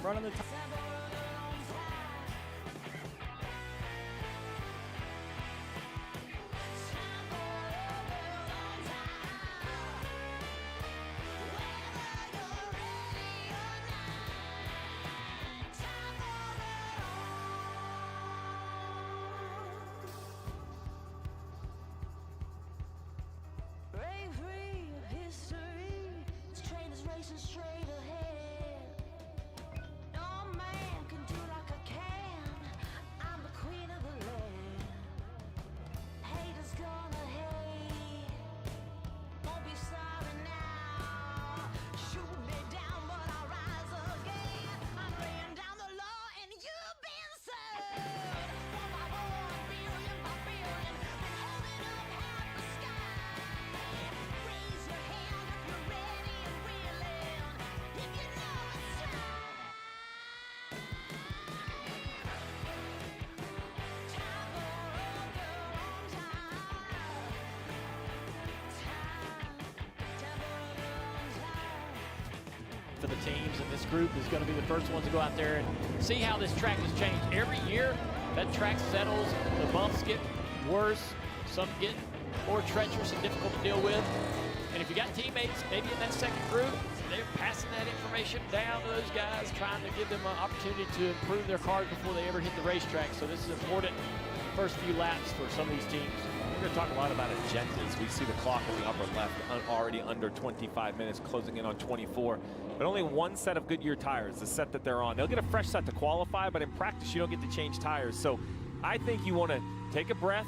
running the top. Straight ahead. No man can do like I can. I'm the queen of the land. Haters gonna hate. Won't be sorry now. Shoot me down, but I'll rise again. I'm laying down the law and you've been served. One by one, billion by billion. Been holding up half the sky. Raise your hand if you're ready and willing. If you know it's time. Time for a girl on time. Time for a girl on time. For the teams in this group is going to be the first ones to go out there and see how this track has changed. Every year, that track settles, the bumps get worse, some get more treacherous and difficult to deal with. And if you got teammates, maybe in that second group, they're passing that information down to those guys, trying to give them an opportunity to improve their cars before they ever hit the racetrack. So this is important first few laps for some of these teams. We're going to talk a lot about agendas. We see the clock in the upper left already under 25 minutes, closing in on 24. But only one set of Goodyear tires, the set that they're on. They'll get a fresh set to qualify, but in practice, you don't get to change tires. So I think you want to take a breath,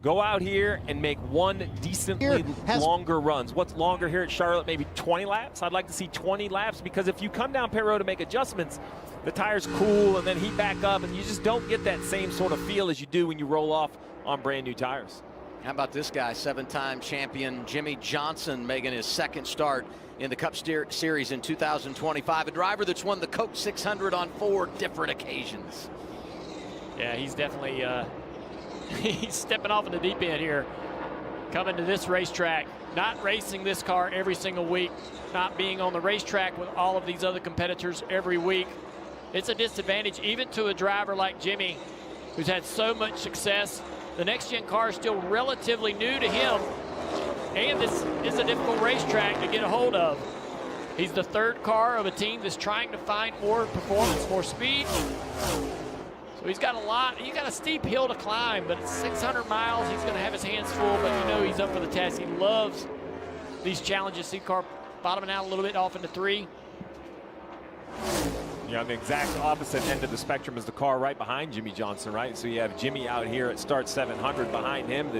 go out here and make one decently longer runs. What's longer here at Charlotte? Maybe 20 laps? I'd like to see 20 laps, because if you come down pit road to make adjustments, the tires cool and then heat back up, and you just don't get that same sort of feel as you do when you roll off on brand new tires. How about this guy, seven-time champion Jimmie Johnson, making his second start in the Cup Series in 2025. A driver that's won the Coke 600 on 4 different occasions. Yeah, he's definitely he's stepping off in the deep end here, coming to this racetrack, not racing this car every single week, not being on the racetrack with all of these other competitors every week. It's a disadvantage even to a driver like Jimmie, who's had so much success. The next-gen car is still relatively new to him, and this is a difficult racetrack to get a hold of. He's the third car of a team that's trying to find more performance, more speed. So he's got a steep hill to climb, but it's 600 miles. He's going to have his hands full, but you know he's up for the task. He loves these challenges. See the car bottoming out a little bit off into 3. Yeah, on the exact opposite end of the spectrum is the car right behind Jimmie Johnson, right? So you have Jimmie out here at start 700 behind him,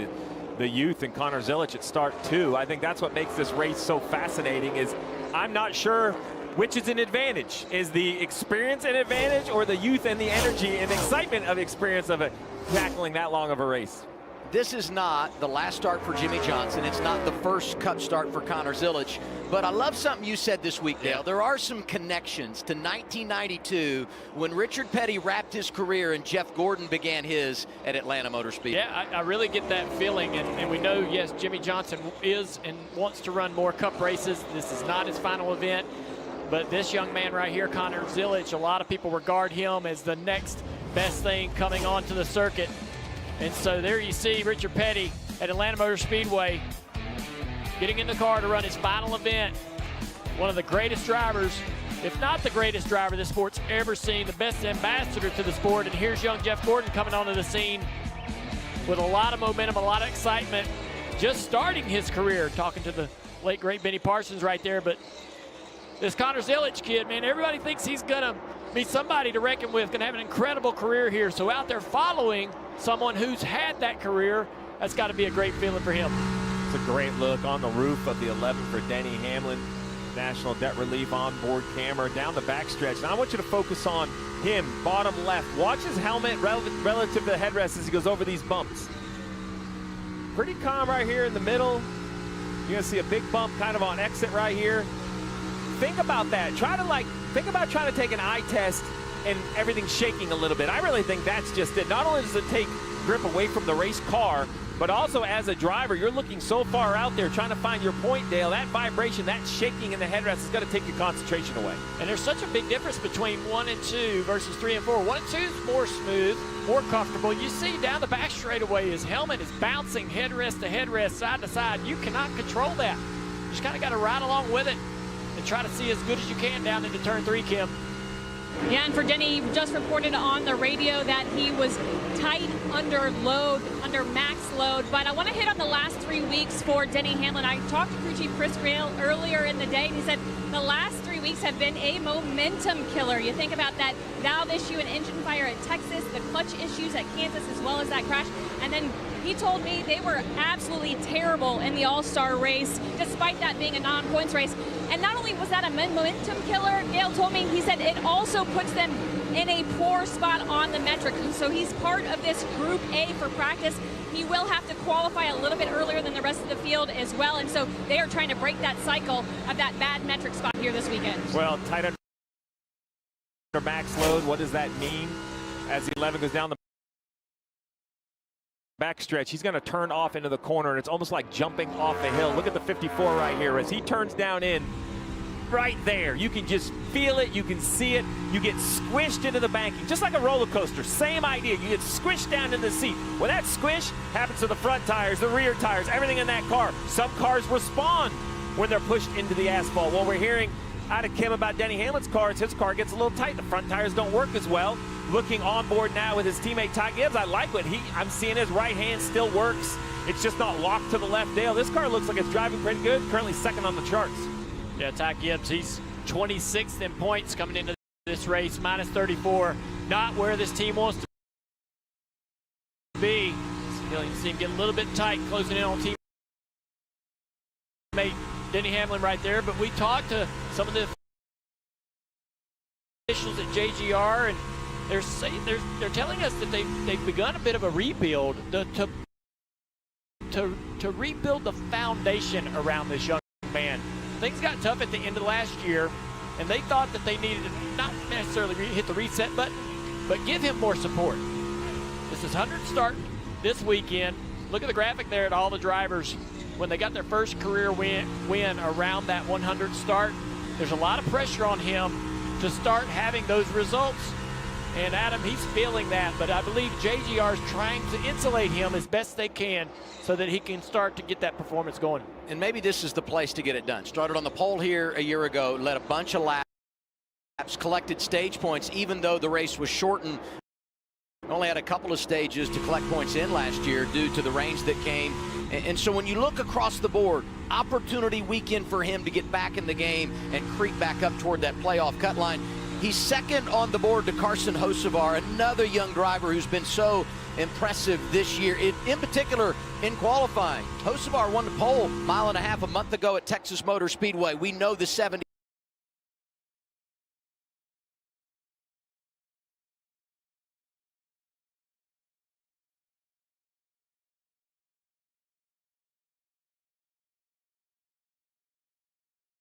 the youth, and Connor Zilic at start 2. I think that's what makes this race so fascinating. Is I'm not sure which is an advantage. Is the experience an advantage, or the youth and the energy and excitement of experience of it tackling that long of a race? This is not the last start for Jimmie Johnson. It's not the first Cup start for Connor Zilic. But I love something you said this week, Dale. There are some connections to 1992 when Richard Petty wrapped his career and Jeff Gordon began his at Atlanta Motor Speedway. Yeah, I really get that feeling. And we know, yes, Jimmie Johnson is and wants to run more Cup races. This is not his final event. But this young man right here, Connor Zilic, a lot of people regard him as the next best thing coming onto the circuit. And so there you see Richard Petty at Atlanta Motor Speedway getting in the car to run his final event. One of the greatest drivers, if not the greatest driver the sport's ever seen, the best ambassador to the sport. And here's young Jeff Gordon coming onto the scene with a lot of momentum, a lot of excitement, just starting his career. Talking to the late, great Benny Parsons right there. But this Connor Zilic kid, man, everybody thinks he's going to be somebody to reckon with, going to have an incredible career here. So out there following someone who's had that career, that's got to be a great feeling for him. It's a great look on the roof of the 11 for Denny Hamlin. National Debt Relief onboard camera down the backstretch. Now I want you to focus on him, bottom left. Watch his helmet relative to the headrest as he goes over these bumps. Pretty calm right here in the middle. You're gonna see a big bump kind of on exit right here. Think about that. Think about trying to take an eye test and everything shaking a little bit. I really think that's just it. Not only does it take grip away from the race car, but also as a driver, you're looking so far out there trying to find your point, Dale. That vibration, that shaking in the headrest is going to take your concentration away. And there's such a big difference between 1 and 2 versus 3 and 4. 1 and 2 is more smooth, more comfortable. You see down the back straightaway, his helmet is bouncing headrest to headrest, side to side. You cannot control that. You just kind of got to ride along with it and try to see as good as you can down into turn 3, Kim. Yeah, and for Denny, he just reported on the radio that he was tight under load, under max load. But I want to hit on the last 3 weeks for Denny Hamlin. I talked to crew chief Chris Grail earlier in the day, and he said the last 3 weeks have been a momentum killer. You think about that valve issue and engine fire at Texas, the clutch issues at Kansas, as well as that crash. And then he told me they were absolutely terrible in the All-Star race, despite that being a non-points race. And not only was that a momentum killer, Gail told me, he said it also puts them in a poor spot on the metric. So he's part of this Group A for practice. He will have to qualify a little bit earlier than the rest of the field as well. And so they are trying to break that cycle of that bad metric spot here this weekend. Well, tight under max load, what does that mean? As the 11 goes down the backstretch, he's going to turn off into the corner, and it's almost like jumping off the hill. Look at the 54 right here. As he turns down in, right there, you can just feel it, you can see it, you get squished into the banking, just like a roller coaster. Same idea, you get squished down in the seat. Well, that squish happens to the front tires, the rear tires, everything in that car. Some cars respond when they're pushed into the asphalt. Well, we're hearing out of Kim about Denny Hamlin's car, his car gets a little tight. The front tires don't work as well. Looking on board now with his teammate Ty Gibbs, I like what I'm seeing his right hand still works. It's just not locked to the left. Dale, this car looks like it's driving pretty good. Currently second on the charts. Yeah, Ty Gibbs, he's 26th in points coming into this race, minus 34. Not where this team wants to be. You can see him get a little bit tight, closing in on teammate Denny Hamlin right there. But we talked to some of the officials at JGR, and they're telling us that they've begun a bit of a rebuild to rebuild the foundation around this young man. Things got tough at the end of last year, and they thought that they needed to not necessarily hit the reset button, but give him more support. This is 100 start this weekend. Look at the graphic there at all the drivers when they got their first career win around that 100 start. There's a lot of pressure on him to start having those results. And Adam, he's feeling that, but I believe JGR is trying to insulate him as best they can so that he can start to get that performance going. And maybe this is the place to get it done. Started on the pole here a year ago, led a bunch of laps, collected stage points, even though the race was shortened. Only had a couple of stages to collect points in last year due to the rains that came. And so when you look across the board, opportunity weekend for him to get back in the game and creep back up toward that playoff cut line. He's second on the board to Carson Hocevar, another young driver who's been so impressive this year, in particular in qualifying. Hocevar won the pole mile and a half a month ago at Texas Motor Speedway. We know the 70.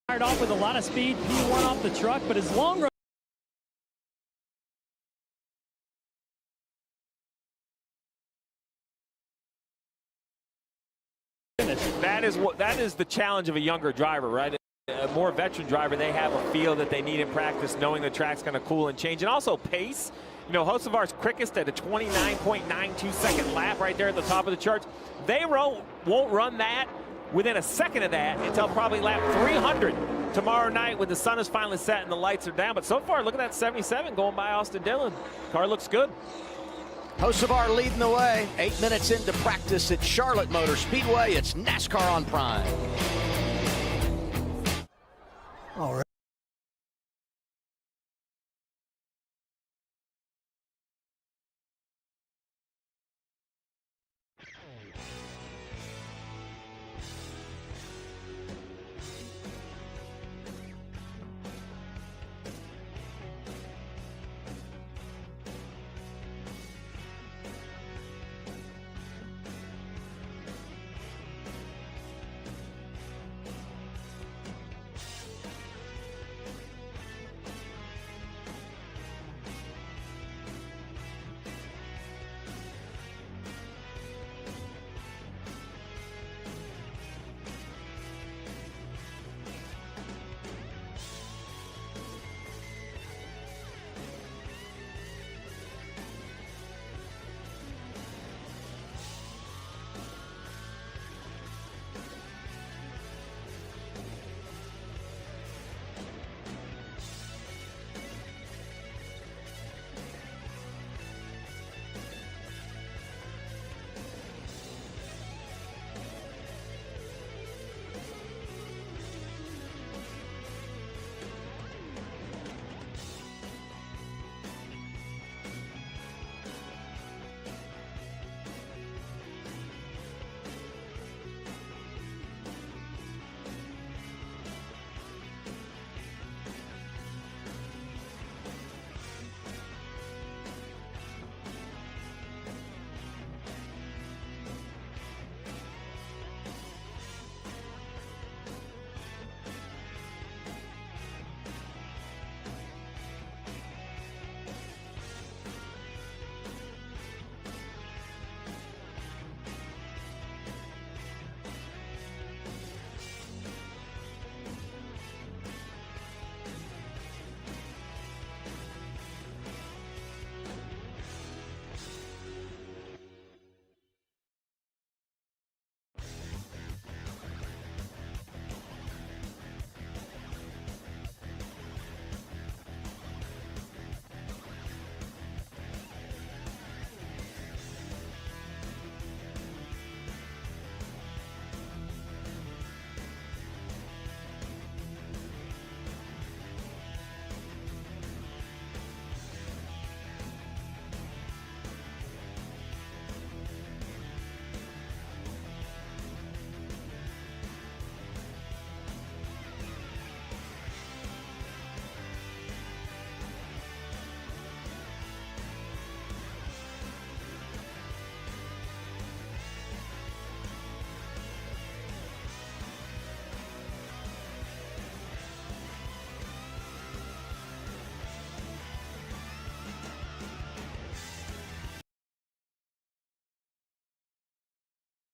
Fired off with a lot of speed, P1 off the truck, but his long run. That is the challenge of a younger driver, right? A more veteran driver, they have a feel that they need in practice, knowing the track's going to cool and change, and also pace. You know, Hocevar's quickest at a 29.92 second lap right there at the top of the charts. They won't run that within a second of that until probably lap 300 tomorrow night when the sun is finally set and the lights are down. But so far, look at that 77 going by Austin Dillon. Car looks good. Hocevar leading the way. 8 minutes into practice at Charlotte Motor Speedway. It's NASCAR on Prime. All right.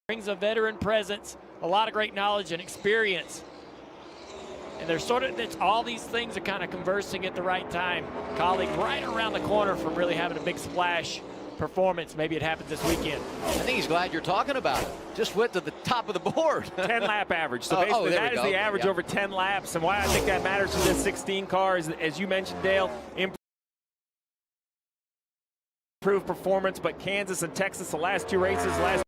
brings a veteran presence, a lot of great knowledge and experience. And there's it's all these things are kind of conversing at the right time. Colleague right around the corner from really having a big splash performance. Maybe it happens this weekend. I think he's glad you're talking about it. Just went to the top of the board. 10-lap average. So basically that is the average over 10 laps. And why I think that matters to this 16 car is, as you mentioned, Dale, improved performance. But Kansas and Texas, the last two races, last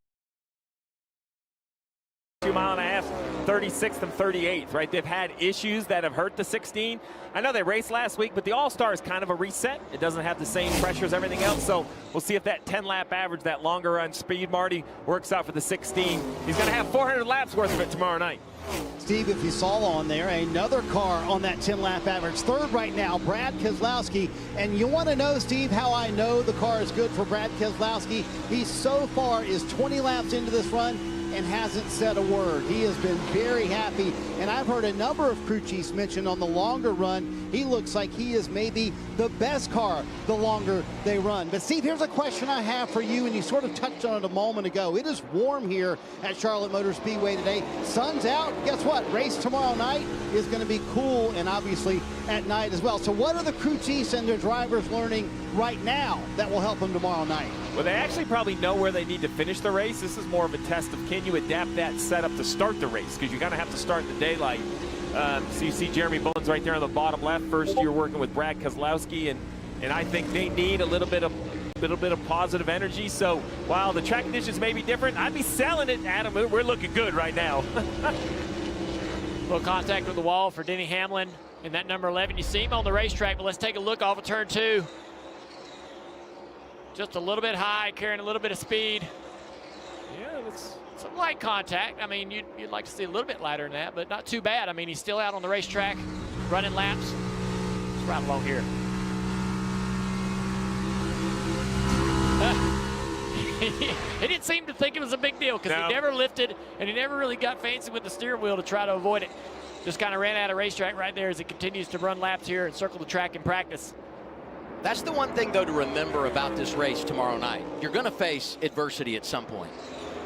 2.5 miles, 36th and 38th, right? They've had issues that have hurt the 16. I know they raced last week, but the All-Star is kind of a reset. It doesn't have the same pressure as everything else, so we'll see if that 10-lap average, that longer run speed, Marty, works out for the 16. He's going to have 400 laps worth of it tomorrow night. Steve, if you saw on there, another car on that 10-lap average. Third right now, Brad Keselowski. And you want to know, Steve, how I know the car is good for Brad Keselowski? He so far is 20 laps into this run and hasn't said a word. He has been very happy, and I've heard a number of crew chiefs mention on the longer run, he looks like he is maybe the best car the longer they run. But Steve, here's a question I have for you, and you sort of touched on it a moment ago. It is warm here at Charlotte Motor Speedway today. Sun's out. Guess what? Race tomorrow night is going to be cool, and obviously at night as well. So what are the crew chiefs and their drivers learning right now that will help them tomorrow night? Well, they actually probably know where they need to finish the race. This is more of a test of can you adapt that setup to start the race, because you're going to have to start in the daylight. So you see Jeremy Bullins right there on the bottom left. First year working with Brad Keselowski, and I think they need a little bit of positive energy. So while the track conditions may be different, I'd be selling it, Adam. We're looking good right now. Little contact with the wall for Denny Hamlin in that number 11. You see him on the racetrack, but let's take a look off of turn 2. Just a little bit high, carrying a little bit of speed. Yeah, that's some light contact. I mean, you'd like to see a little bit lighter than that, but not too bad. I mean, he's still out on the racetrack, running laps. Let's ride along here. He didn't seem to think it was a big deal, because he never lifted, and he never really got fancy with the steering wheel to try to avoid it. Just kind of ran out of racetrack right there as he continues to run laps here and circle the track in practice. That's the one thing, though, to remember about this race tomorrow night. You're going to face adversity at some point.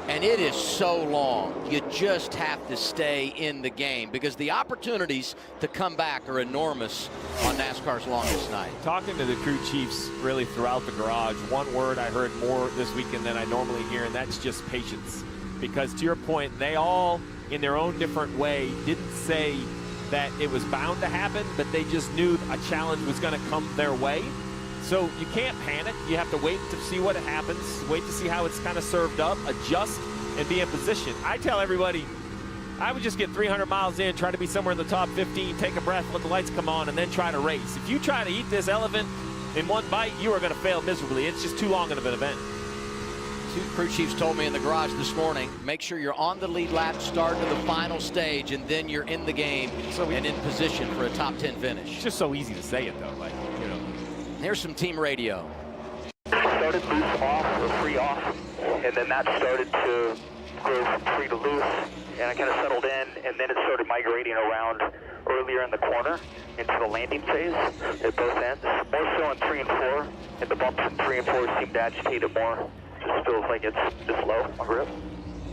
And it is so long. You just have to stay in the game, because the opportunities to come back are enormous on NASCAR's longest night. Talking to the crew chiefs really throughout the garage, one word I heard more this weekend than I normally hear, and that's just patience. Because to your point, they all, in their own different way, didn't say that it was bound to happen, but they just knew a challenge was going to come their way. So you can't panic. You have to wait to see what happens, wait to see how it's kind of served up, adjust, and be in position. I tell everybody, I would just get 300 miles in, try to be somewhere in the top 15, take a breath, let the lights come on, and then try to race. If you try to eat this elephant in one bite, you are going to fail miserably. It's just too long of an event. Two crew chiefs told me in the garage this morning, make sure you're on the lead lap, start to the final stage, and then you're in the game and in position for a top 10 finish. It's just so easy to say it, though. Like, you know. Here's some team radio. Started loose off or free off, and then that started to go from free to loose, and I kind of settled in, and then it started migrating around earlier in the corner into the landing phase at both ends. More so in 3 and 4, and the bumps in 3 and 4 seem to agitate it more. Just feels like it's just low on grip.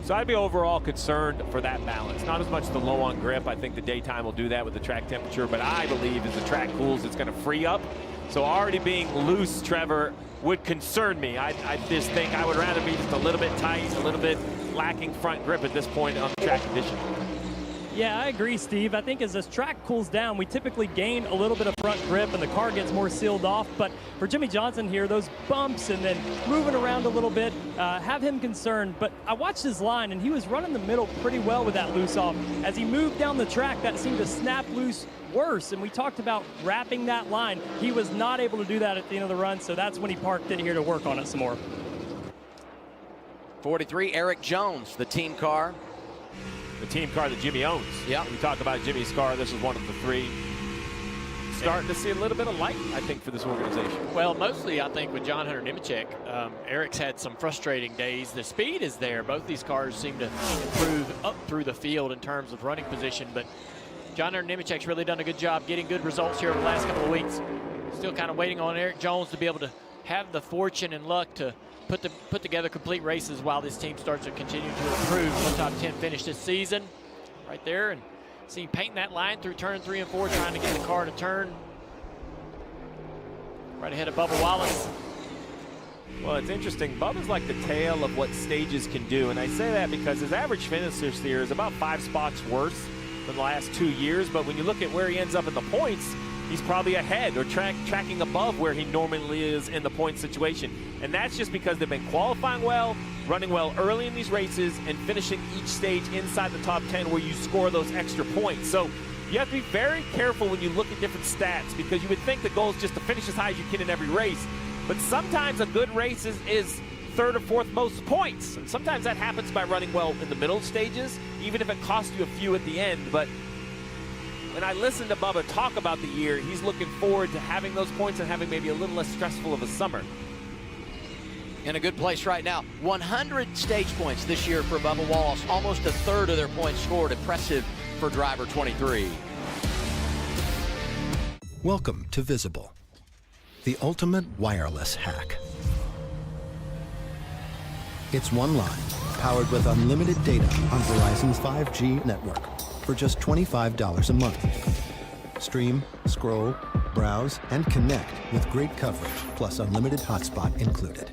So I'd be overall concerned for that balance. Not as much the low on grip. I think the daytime will do that with the track temperature, but I believe as the track cools, it's going to free up. So already being loose, Trevor, would concern me. I just think I would rather be just a little bit tight, a little bit lacking front grip at this point on the track condition. Yeah, I agree, Steve. I think as this track cools down, we typically gain a little bit of front grip and the car gets more sealed off. But for Jimmie Johnson here, those bumps and then moving around a little bit have him concerned. But I watched his line, and he was running the middle pretty well with that loose off. As he moved down the track, that seemed to snap loose worse. And we talked about wrapping that line. He was not able to do that at the end of the run, so that's when he parked it here to work on it some more. 43, Eric Jones, the team car. The team car that Jimmy owns. Yeah. We talked about Jimmy's car. This is one of the 3. Starting to see a little bit of light, I think, for this organization. Well, mostly, I think, with John Hunter Nemechek. Eric's had some frustrating days. The speed is there. Both these cars seem to improve up through the field in terms of running position, but John Hunter Nemechek's really done a good job getting good results here over the last couple of weeks. Still kind of waiting on Eric Jones to be able to have the fortune and luck to put together complete races while this team starts to continue to improve. One top 10 finish this season, right there, and see painting that line through turn 3 and 4, trying to get the car to turn. Right ahead of Bubba Wallace. Well, it's interesting. Bubba's like the tail of what stages can do, and I say that because his average finish this year is about 5 spots worse than the last 2 years, but when you look at where he ends up in the points, he's probably ahead or tracking above where he normally is in the point situation. And that's just because they've been qualifying well, running well early in these races, and finishing each stage inside the top 10 where you score those extra points. So you have to be very careful when you look at different stats, because you would think the goal is just to finish as high as you can in every race. But sometimes a good race is 3rd or 4th most points. And sometimes that happens by running well in the middle stages, even if it costs you a few at the end. But when I listen to Bubba talk about the year, he's looking forward to having those points and having maybe a little less stressful of a summer. In a good place right now. 100 stage points this year for Bubba Wallace. Almost a third of their points scored. Impressive for driver 23. Welcome to Visible, the ultimate wireless hack. It's one line, powered with unlimited data on Verizon's 5G network for just $25 a month. Stream, scroll, browse, and connect with great coverage, plus unlimited hotspot included.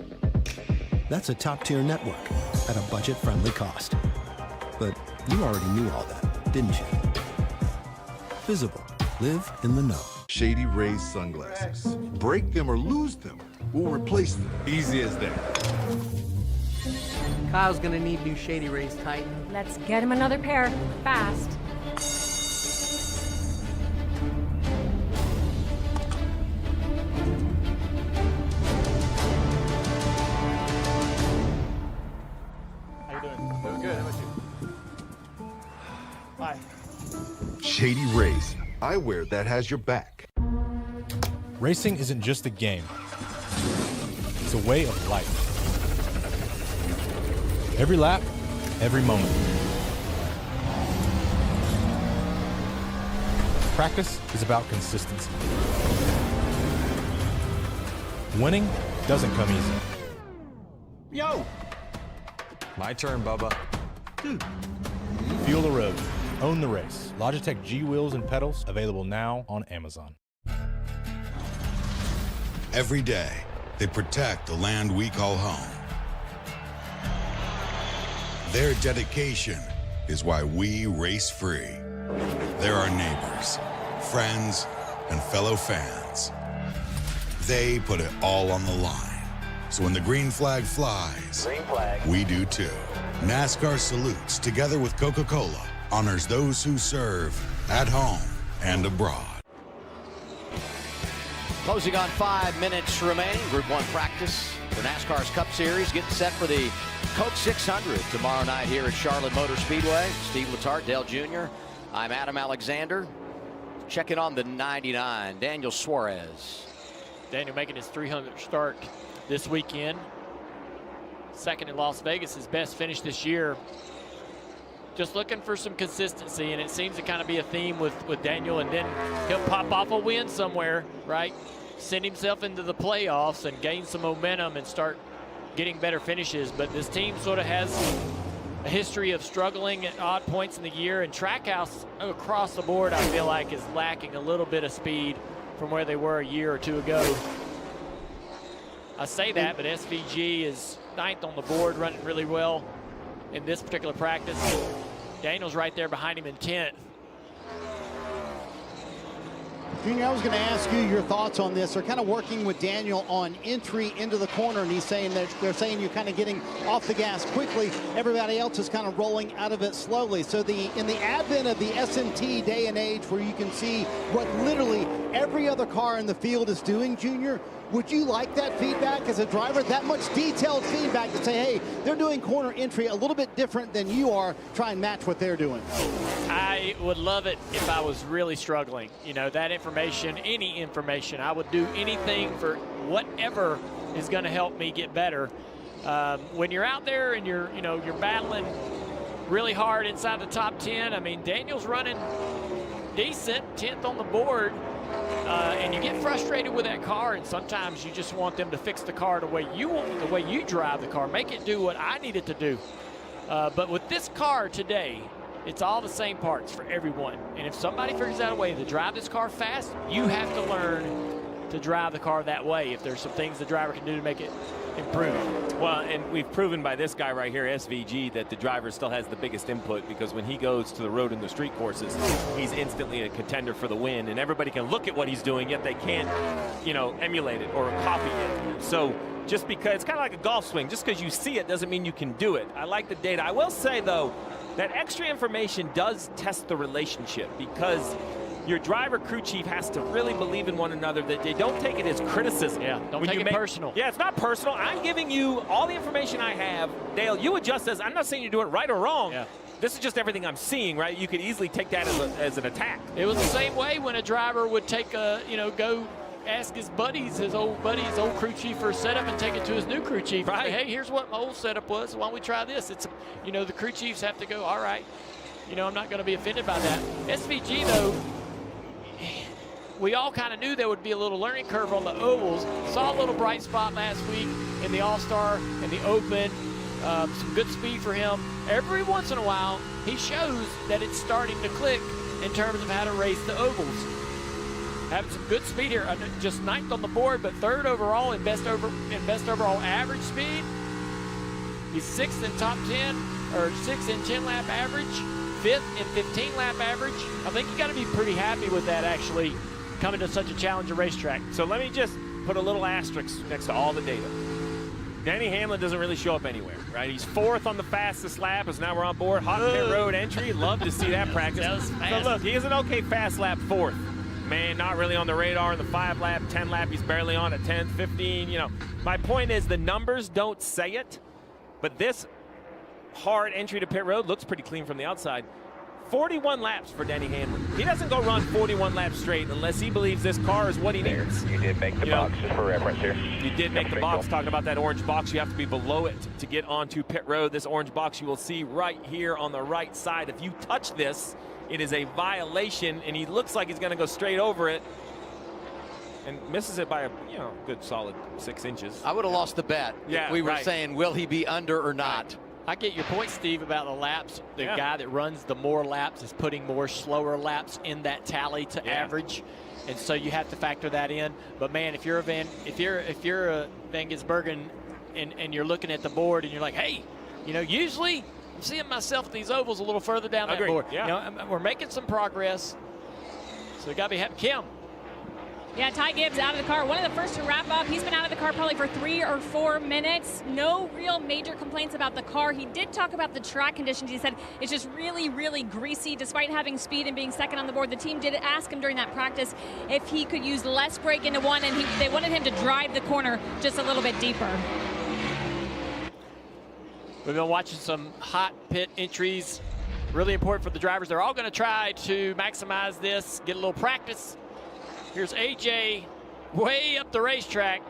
That's a top-tier network at a budget-friendly cost. But you already knew all that, didn't you? Visible. Live in the know. Shady Rays sunglasses. Break them or lose them. We'll replace them. Easy as that. Kyle's gonna need new Shady Rays Titan. Let's get him another pair, fast. How you doing? Doing good. How about you? Hi. Shady Rays. Eyewear that has your back. Racing isn't just a game. It's a way of life. Every lap, every moment. Practice is about consistency. Winning doesn't come easy. Yo! My turn, Bubba. Feel the road. Own the race. Logitech G wheels and pedals, available now on Amazon. Every day, they protect the land we call home. Their dedication is why we race free. They're our neighbors, friends, and fellow fans. They put it all on the line. So when the green flag flies, we do too. NASCAR salutes, together with Coca-Cola, honors those who serve at home and abroad. Closing on 5 minutes remaining. Group 1 practice for NASCAR's Cup Series. Getting set for the Coke 600 tomorrow night here at Charlotte Motor Speedway. Steve Letarte, Dale Jr. I'm Adam Alexander. Checking on the 99, Daniel Suarez. Daniel making his 300th start this weekend. Second in Las Vegas, his best finish this year. Just looking for some consistency, and it seems to kind of be a theme with Daniel, and then he'll pop off a win somewhere, right? Send himself into the playoffs and gain some momentum and start getting better finishes. But this team sort of has a history of struggling at odd points in the year, and Trackhouse across the board, I feel like, is lacking a little bit of speed from where they were a year or two ago. I say that, but SVG is 9th on the board, running really well in this particular practice. Daniel's right there behind him in 10th. Junior, I was going to ask you your thoughts on this. They're kind of working with Daniel on entry into the corner, and he's saying that they're saying you're kind of getting off the gas quickly. Everybody else is kind of rolling out of it slowly. So in the advent of the SMT day and age, where you can see what literally every other car in the field is doing, Junior, would you like that feedback as a driver? That much detailed feedback to say, hey, they're doing corner entry a little bit different than you are. Try and match what they're doing. I would love it if I was really struggling. You know, that information, any information, I would do anything for whatever is going to help me get better. When you're out there and you're battling really hard inside the top 10, I mean, Daniel's running decent, 10th on the board. and you get frustrated with that car, and sometimes you just want them to fix the car the way you drive the car, make it do what I need it to do. But with this car today, it's all the same parts for everyone. And if somebody figures out a way to drive this car fast, you have to learn to drive the car that way if there's some things the driver can do to make it improve. Well, and we've proven by this guy right here, SVG, that the driver still has the biggest input, because when he goes to the road and the street courses, he's instantly a contender for the win, and everybody can look at what he's doing, yet they can't, you know, emulate it or copy it. So just because, it's kind of like a golf swing, just because you see it doesn't mean you can do it. I like the data. I will say, though, that extra information does test the relationship, because your driver crew chief has to really believe in one another, that they don't take it as criticism. Yeah, don't take it personal. Yeah, it's not personal. I'm giving you all the information I have. Dale, you adjust as, I'm not saying you're doing it right or wrong. Yeah. This is just everything I'm seeing, right? You could easily take that as an attack. It was the same way when a driver would take a, go ask his buddies, his old crew chief for a setup and take it to his new crew chief. Right. And say, hey, here's what my old setup was. Why don't we try this? It's, the crew chiefs have to go, all right. I'm not going to be offended by that. SVG, though, we all kind of knew there would be a little learning curve on the ovals. Saw a little bright spot last week in the All-Star and the Open. Some good speed for him. Every once in a while, he shows that it's starting to click in terms of how to race the ovals. Having some good speed here, just 9th on the board, but 3rd overall in best overall average speed. He's 6th in top 10, or 6th in 10 lap average, 5th in 15 lap average. I think you got to be pretty happy with that, actually, coming to such a challenger racetrack. So let me just put a little asterisk next to all the data. Denny Hamlin doesn't really show up anywhere, right? He's 4th on the fastest lap, as now we're on board. Hot pit road entry. Love to see that practice. That was fast. So look, he is an okay fast lap 4th. Man, not really on the radar in the 5 lap, 10 lap. He's barely on at 10, 15. My point is the numbers don't say it, but this hard entry to pit road looks pretty clean from the outside. 41 laps for Denny Hamlin. He doesn't go run 41 laps straight unless he believes this car is what he needs. You did make the box, just for reference here. You did make the box. Talking about that orange box, you have to be below it to get onto pit road. This orange box you will see right here on the right side. If you touch this, it is a violation, and he looks like he's going to go straight over it and misses it by a good solid 6 inches. I would have lost the bet if we were saying, will he be under or not? Right. I get your point, Steve, about the laps. The guy that runs the more laps is putting more slower laps in that tally to average, and so you have to factor that in. But man, if you're a Van Gisbergen and you're looking at the board and you're like, hey, usually I'm seeing myself at these ovals a little further down that board. Yeah. We're making some progress, so we got to be happy. Kim. Yeah, Ty Gibbs out of the car. One of the first to wrap up. He's been out of the car probably for 3 or 4 minutes. No real major complaints about the car. He did talk about the track conditions. He said it's just really, really greasy. Despite having speed and being second on the board, the team did ask him during that practice if he could use less brake into one, and they wanted him to drive the corner just a little bit deeper. We've been watching some hot pit entries. Really important for the drivers. They're all going to try to maximize this, get a little practice. Here's AJ way up the racetrack,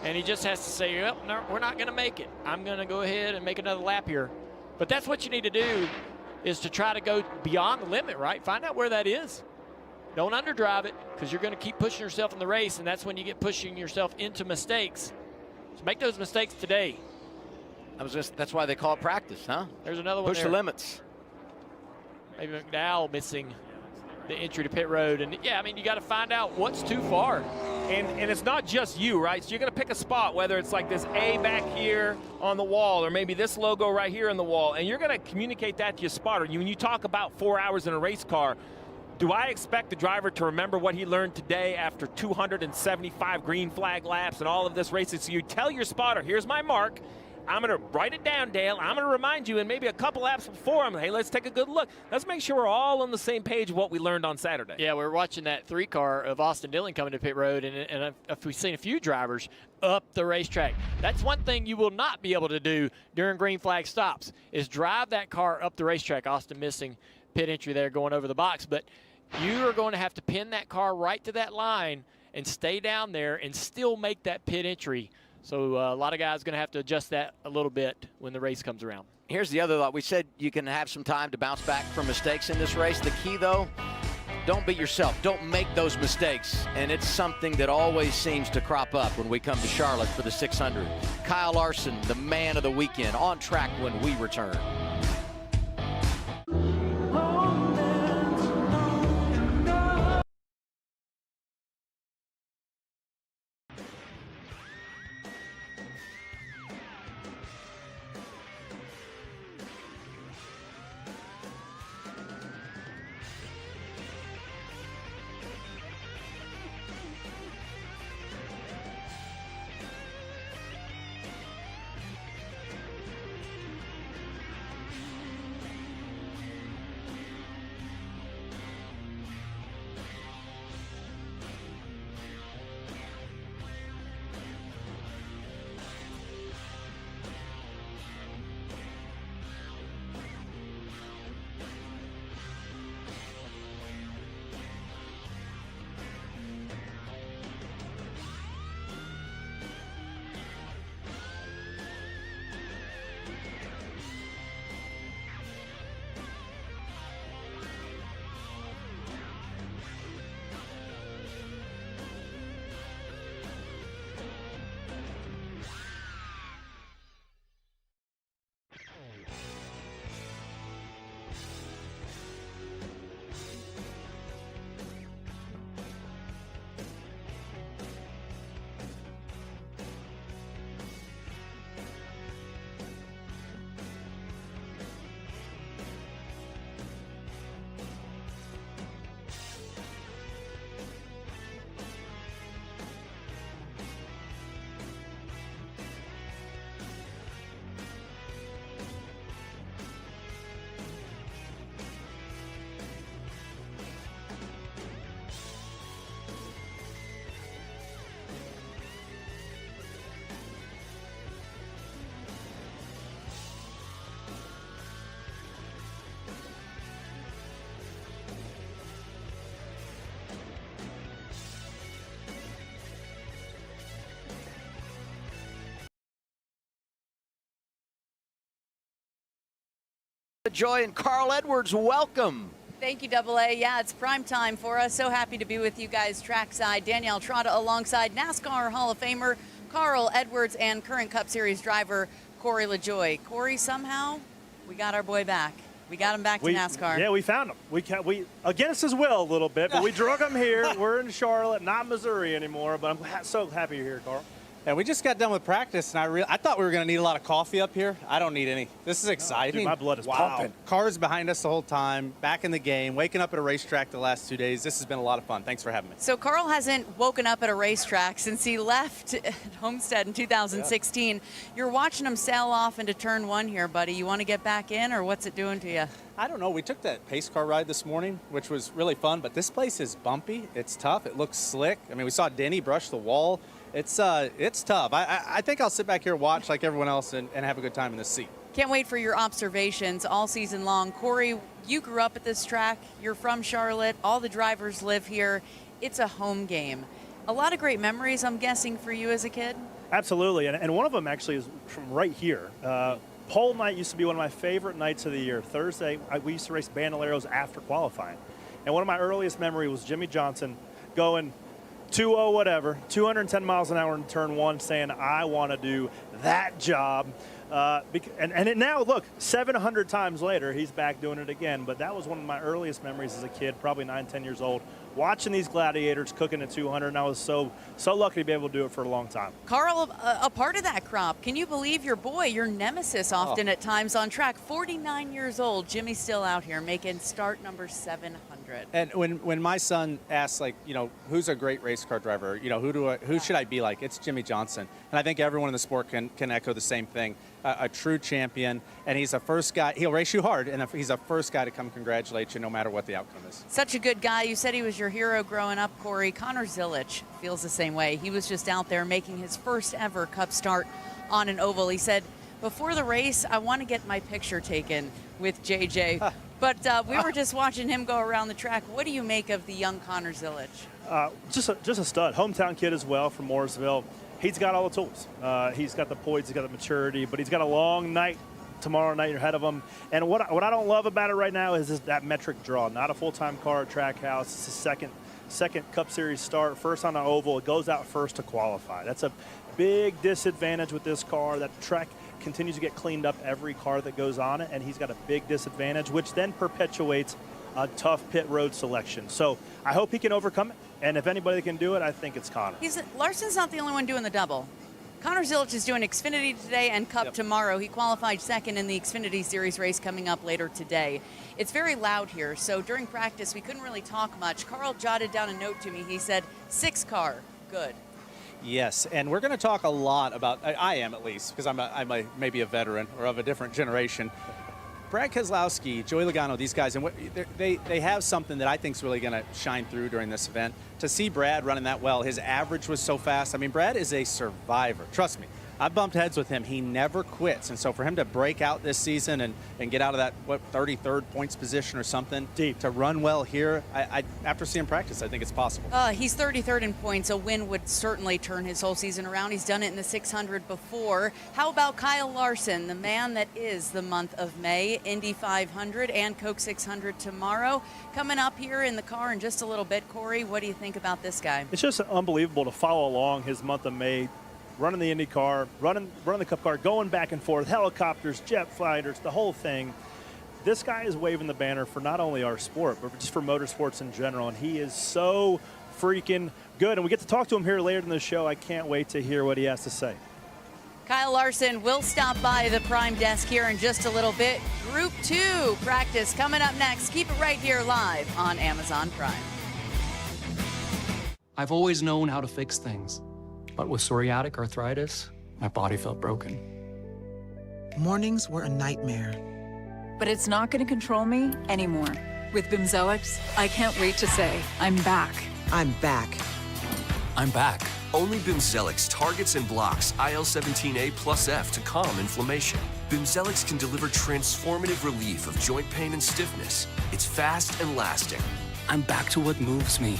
and he just has to say, well, no, we're not going to make it. I'm going to go ahead and make another lap here. But that's what you need to do, is to try to go beyond the limit, right? Find out where that is. Don't underdrive it, because you're going to keep pushing yourself in the race, and that's when you get pushing yourself into mistakes. So make those mistakes today. That's why they call it practice, huh? There's another one Push the limits. Maybe McDowell missing the entry to pit road. And yeah, I mean, you got to find out what's too far. And it's not just you, right? So you're going to pick a spot, whether it's like this A back here on the wall, or maybe this logo right here on the wall, and you're going to communicate that to your spotter. When you talk about 4 hours in a race car, do I expect the driver to remember what he learned today after 275 green flag laps and all of this racing? So you tell your spotter, here's my mark. I'm going to write it down, Dale. I'm going to remind you, and maybe a couple laps before, I'm like, hey, let's take a good look. Let's make sure we're all on the same page of what we learned on Saturday. Yeah, we're watching that 3-car of Austin Dillon coming to pit road, and we've seen a few drivers up the racetrack. That's one thing you will not be able to do during green flag stops, is drive that car up the racetrack. Austin missing pit entry there going over the box, but you are going to have to pin that car right to that line and stay down there and still make that pit entry. So a lot of guys are going to have to adjust that a little bit when the race comes around. Here's the other thought. We said you can have some time to bounce back from mistakes in this race. The key, though, Don't beat yourself. Don't make those mistakes. And it's something that always seems to crop up when we come to Charlotte for the 600. Kyle Larson, the man of the weekend, on track when we return. Joy and Carl Edwards, welcome. Thank you, Double A. Yeah, it's prime time for us. So happy to be with you guys trackside. Danielle Trotta alongside NASCAR Hall of Famer Carl Edwards and current Cup Series driver Corey LaJoie. Corey, somehow we got our boy back. We got him back to NASCAR. Yeah, we found him. We against his will a little bit, but we drug him here. We're in Charlotte, not Missouri anymore, but I'm so happy you're here, Carl. Yeah, we just got done with practice, and I thought we were going to need a lot of coffee up here. I don't need any. This is exciting. Dude, my blood is pumping. Cars behind us the whole time, back in the game, waking up at a racetrack the last 2 days. This has been a lot of fun. Thanks for having me. So Carl hasn't woken up at a racetrack since he left Homestead in 2016. Yeah. You're watching him sail off into turn one here, buddy. You want to get back in, or what's it doing to you? I don't know. We took that pace car ride this morning, which was really fun, but this place is bumpy. It's tough. It looks slick. I mean, we saw Denny brush the wall. It's tough. I think I'll sit back here, watch like everyone else, and have a good time in this seat. Can't wait for your observations all season long. Corey, you grew up at this track. You're from Charlotte. All the drivers live here. It's a home game. A lot of great memories, I'm guessing, for you as a kid? Absolutely, and one of them actually is from right here. Pole night used to be one of my favorite nights of the year. Thursday, we used to race bandoleros after qualifying. And one of my earliest memories was Jimmy Johnson going 2-0 whatever, 210 miles an hour in turn one, saying, I want to do that job. And now, look, 700 times later, he's back doing it again. But that was one of my earliest memories as a kid, probably 9, 10 years old, watching these gladiators cooking at 200, and I was so lucky to be able to do it for a long time. Carl, a part of that crop, can you believe your boy, your nemesis often at times on track, 49 years old, Jimmy's still out here making start number 700. And when my son asks, like, you know, who's a great race car driver, you know, who should I be like? It's Jimmy Johnson. And I think everyone in the sport can echo the same thing. A true champion, and he's the first guy. He'll race you hard, and he's the first guy to come congratulate you no matter what the outcome is. Such a good guy. You said he was your hero growing up, Corey. Connor Zilic feels the same way. He was just out there making his first ever Cup start on an oval. He said, before the race, I want to get my picture taken with JJ. But we were just watching him go around the track. What do you make of the young Connor Zilic? Just a stud. Hometown kid as well from Mooresville. He's got all the tools. He's got the poise, he's got the maturity, but he's got a long night tomorrow night ahead of him. And what I don't love about it right now is that metric draw. Not a full-time car at Trackhouse. It's a second Cup Series start, first on the oval. It goes out first to qualify. That's a big disadvantage with this car. That track continues to get cleaned up every car that goes on it, and he's got a big disadvantage, which then perpetuates a tough pit road selection. So I hope he can overcome it, and if anybody can do it, I think it's Connor. Larson's not the only one doing the double. Connor Zilic is doing Xfinity today and Cup tomorrow. He qualified second in the Xfinity Series race coming up later today. It's very loud here, so during practice we couldn't really talk much. Carl jotted down a note to me. He said, 6 car, good. Yes, and we're going to talk a lot about, I am at least, because I'm maybe a veteran or of a different generation. Brad Keselowski, Joey Logano, these guys, and they have something that I think is really going to shine through during this event. To see Brad running that well, his average was so fast. I mean, Brad is a survivor. Trust me, I've bumped heads with him. He never quits. And so for him to break out this season and get out of that, 33rd points position or something, deep, to run well here, after seeing practice, I think it's possible. He's 33rd in points. A win would certainly turn his whole season around. He's done it in the 600 before. How about Kyle Larson, the man that is the month of May, Indy 500 and Coke 600 tomorrow? Coming up here in the car in just a little bit. Corey, what do you think about this guy? It's just unbelievable to follow along his month of May, running the Indy car, running the Cup car, going back and forth, helicopters, jet fighters, the whole thing. This guy is waving the banner for not only our sport, but just for motorsports in general, and he is so freaking good. And we get to talk to him here later in the show. I can't wait to hear what he has to say. Kyle Larson will stop by the Prime desk here in just a little bit. Group 2 practice coming up next. Keep it right here live on Amazon Prime. I've always known how to fix things, but with psoriatic arthritis, my body felt broken. Mornings were a nightmare. But it's not going to control me anymore. With Bimzelx, I can't wait to say, I'm back. I'm back. I'm back. Only Bimzelx targets and blocks IL-17A plus F to calm inflammation. Bimzelx can deliver transformative relief of joint pain and stiffness. It's fast and lasting. I'm back to what moves me.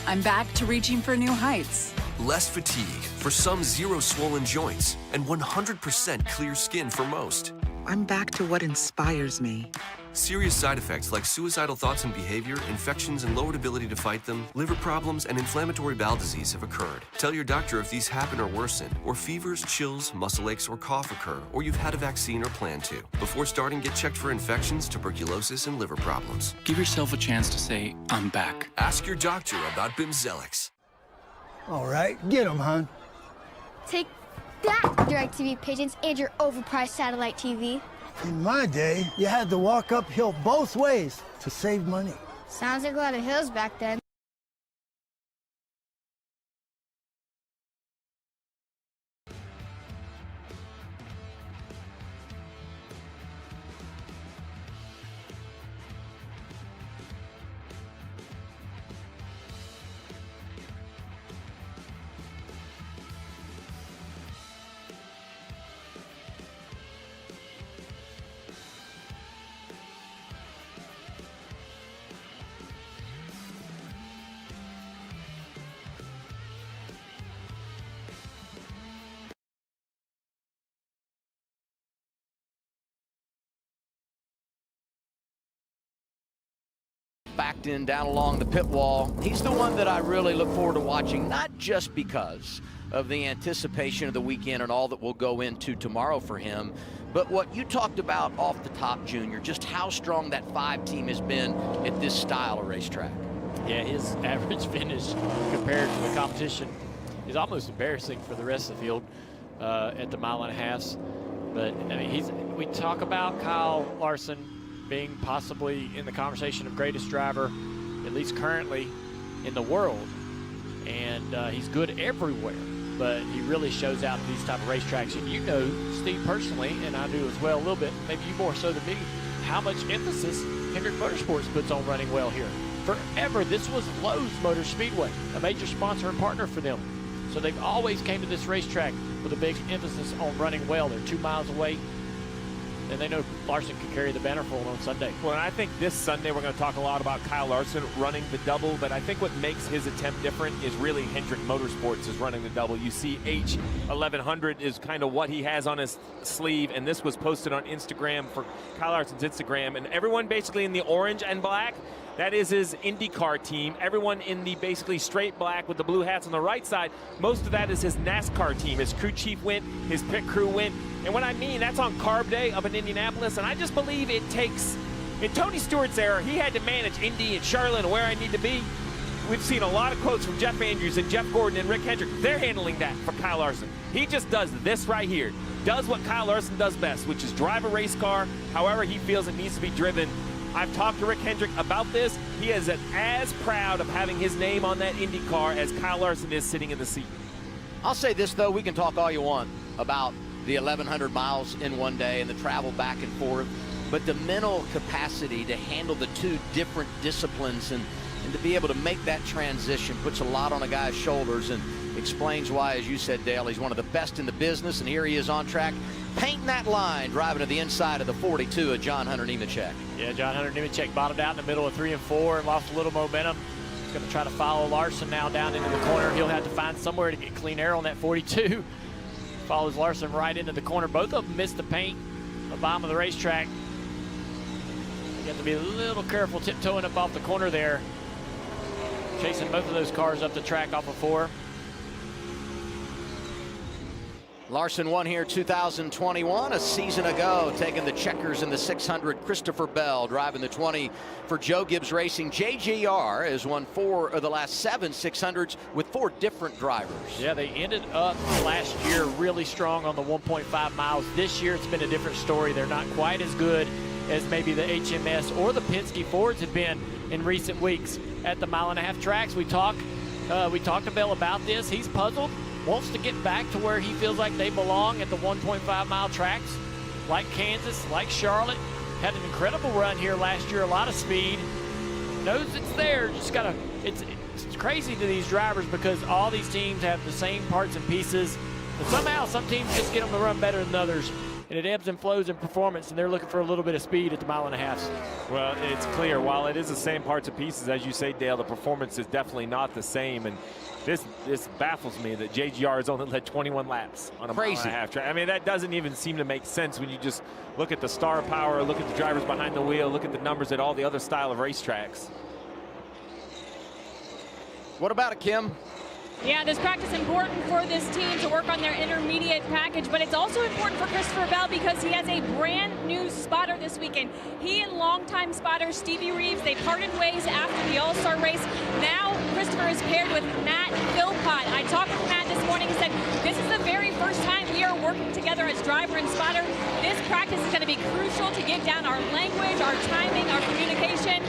I'm back to reaching for new heights. Less fatigue for some, 0 swollen joints, and 100% clear skin for most. I'm back to what inspires me. Serious side effects like suicidal thoughts and behavior, infections and lowered ability to fight them, liver problems, and inflammatory bowel disease have occurred. Tell your doctor if these happen or worsen, or fevers, chills, muscle aches, or cough occur, or you've had a vaccine or plan to. Before starting, get checked for infections, tuberculosis, and liver problems. Give yourself a chance to say, I'm back. Ask your doctor about Bimzelx. All right, get him, hon. Take that, DirecTV pigeons, and your overpriced satellite TV. In my day, you had to walk uphill both ways to save money. Sounds like a lot of hills back then. Backed in down along the pit wall. He's the one that I really look forward to watching, not just because of the anticipation of the weekend and all that will go into tomorrow for him, but what you talked about off the top, Junior, just how strong that 5 team has been at this style of racetrack. Yeah, his average finish compared to the competition is almost embarrassing for the rest of the field at the 1.5 miles. But I mean, we talk about Kyle Larson being possibly in the conversation of greatest driver, at least currently, in the world. And he's good everywhere, but he really shows out at these type of racetracks. And you know, Steve, personally, and I do as well a little bit, maybe you more so than me, how much emphasis Hendrick Motorsports puts on running well here. Forever, this was Lowe's Motor Speedway, a major sponsor and partner for them. So they've always came to this racetrack with a big emphasis on running well. They're 2 miles away, and they know Larson could carry the banner for him on Sunday. Well, and I think this Sunday we're going to talk a lot about Kyle Larson running the double, but I think what makes his attempt different is really Hendrick Motorsports is running the double. You see H1100 is kind of what he has on his sleeve, and this was posted on Instagram for Kyle Larson's Instagram, and everyone basically in the orange and black, that is his IndyCar team. Everyone in the basically straight black with the blue hats on the right side, most of that is his NASCAR team. His crew chief went, his pit crew went. And what I mean, that's on Carb Day up in Indianapolis. And I just believe it takes, in Tony Stewart's era, he had to manage Indy and Charlotte and where I need to be. We've seen a lot of quotes from Jeff Andrews and Jeff Gordon and Rick Hendrick. They're handling that for Kyle Larson. He just does this right here. Does what Kyle Larson does best, which is drive a race car however he feels it needs to be driven. I've talked to Rick Hendrick about this. He is as proud of having his name on that Indy car as Kyle Larson is sitting in the seat. I'll say this, though. We can talk all you want about the 1,100 miles in one day and the travel back and forth, but the mental capacity to handle the two different disciplines and to be able to make that transition puts a lot on a guy's shoulders and explains why, as you said, Dale, he's one of the best in the business, and here he is on track, painting that line, driving to the inside of the 42 of John Hunter Nemechek. Yeah, John Hunter Nemechek bottomed out in the middle of 3 and 4 and lost a little momentum. He's going to try to follow Larson now down into the corner. He'll have to find somewhere to get clean air on that 42. Follows Larson right into the corner. Both of them missed the paint at the bottom of the racetrack. You have to be a little careful tiptoeing up off the corner there. Chasing both of those cars up the track off of 4. Larson won here 2021, a season ago, taking the checkers in the 600. Christopher Bell driving the 20 for Joe Gibbs Racing. JGR has won 4 of the last 7 600s with 4 different drivers. Yeah, they ended up last year really strong on the 1.5 miles. This year it's been a different story. They're not quite as good as maybe the HMS or the Penske Fords have been in recent weeks. At the 1.5 mile tracks, we talked to Bell about this. He's puzzled. Wants to get back to where he feels like they belong at the 1.5 mile tracks, like Kansas, like Charlotte. Had an incredible run here last year, a lot of speed. Knows it's there, just gotta, it's crazy to these drivers because all these teams have the same parts and pieces, but somehow some teams just get them to run better than others. And it ebbs and flows in performance, and they're looking for a little bit of speed at the 1.5 miles. Well, it's clear, while it is the same parts and pieces, as you say, Dale, the performance is definitely not the same. And this baffles me that JGR has only led 21 laps on a 1.5 mile track. I mean, that doesn't even seem to make sense when you just look at the star power, look at the drivers behind the wheel, look at the numbers at all the other style of racetracks. What about it, Kim? Yeah, this practice is important for this team to work on their intermediate package, but it's also important for Christopher Bell because he has a brand new spotter this weekend. He and longtime spotter Stevie Reeves, they parted ways after the All-Star race. Now Christopher is paired with Matt Philpott. I talked with Matt this morning and said, this is the very first time we are working together as driver and spotter. This practice is going to be crucial to get down our language, our timing, our communication.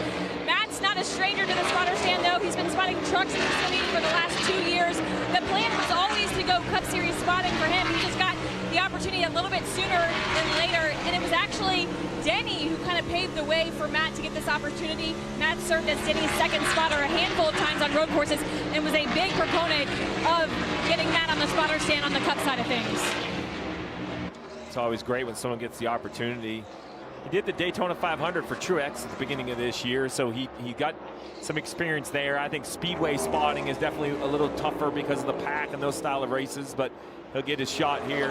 Matt's not a stranger to the spotter stand, though. He's been spotting trucks in the city for the last 2 years. The plan was always to go Cup Series spotting for him. He just got the opportunity a little bit sooner than later, and it was actually Denny who kind of paved the way for Matt to get this opportunity. Matt served as Denny's second spotter a handful of times on road courses and was a big proponent of getting Matt on the spotter stand on the Cup side of things. It's always great when someone gets the opportunity. He did the Daytona 500 for Truex at the beginning of this year, so he got some experience there. I think speedway spotting is definitely a little tougher because of the pack and those style of races, but he'll get his shot here.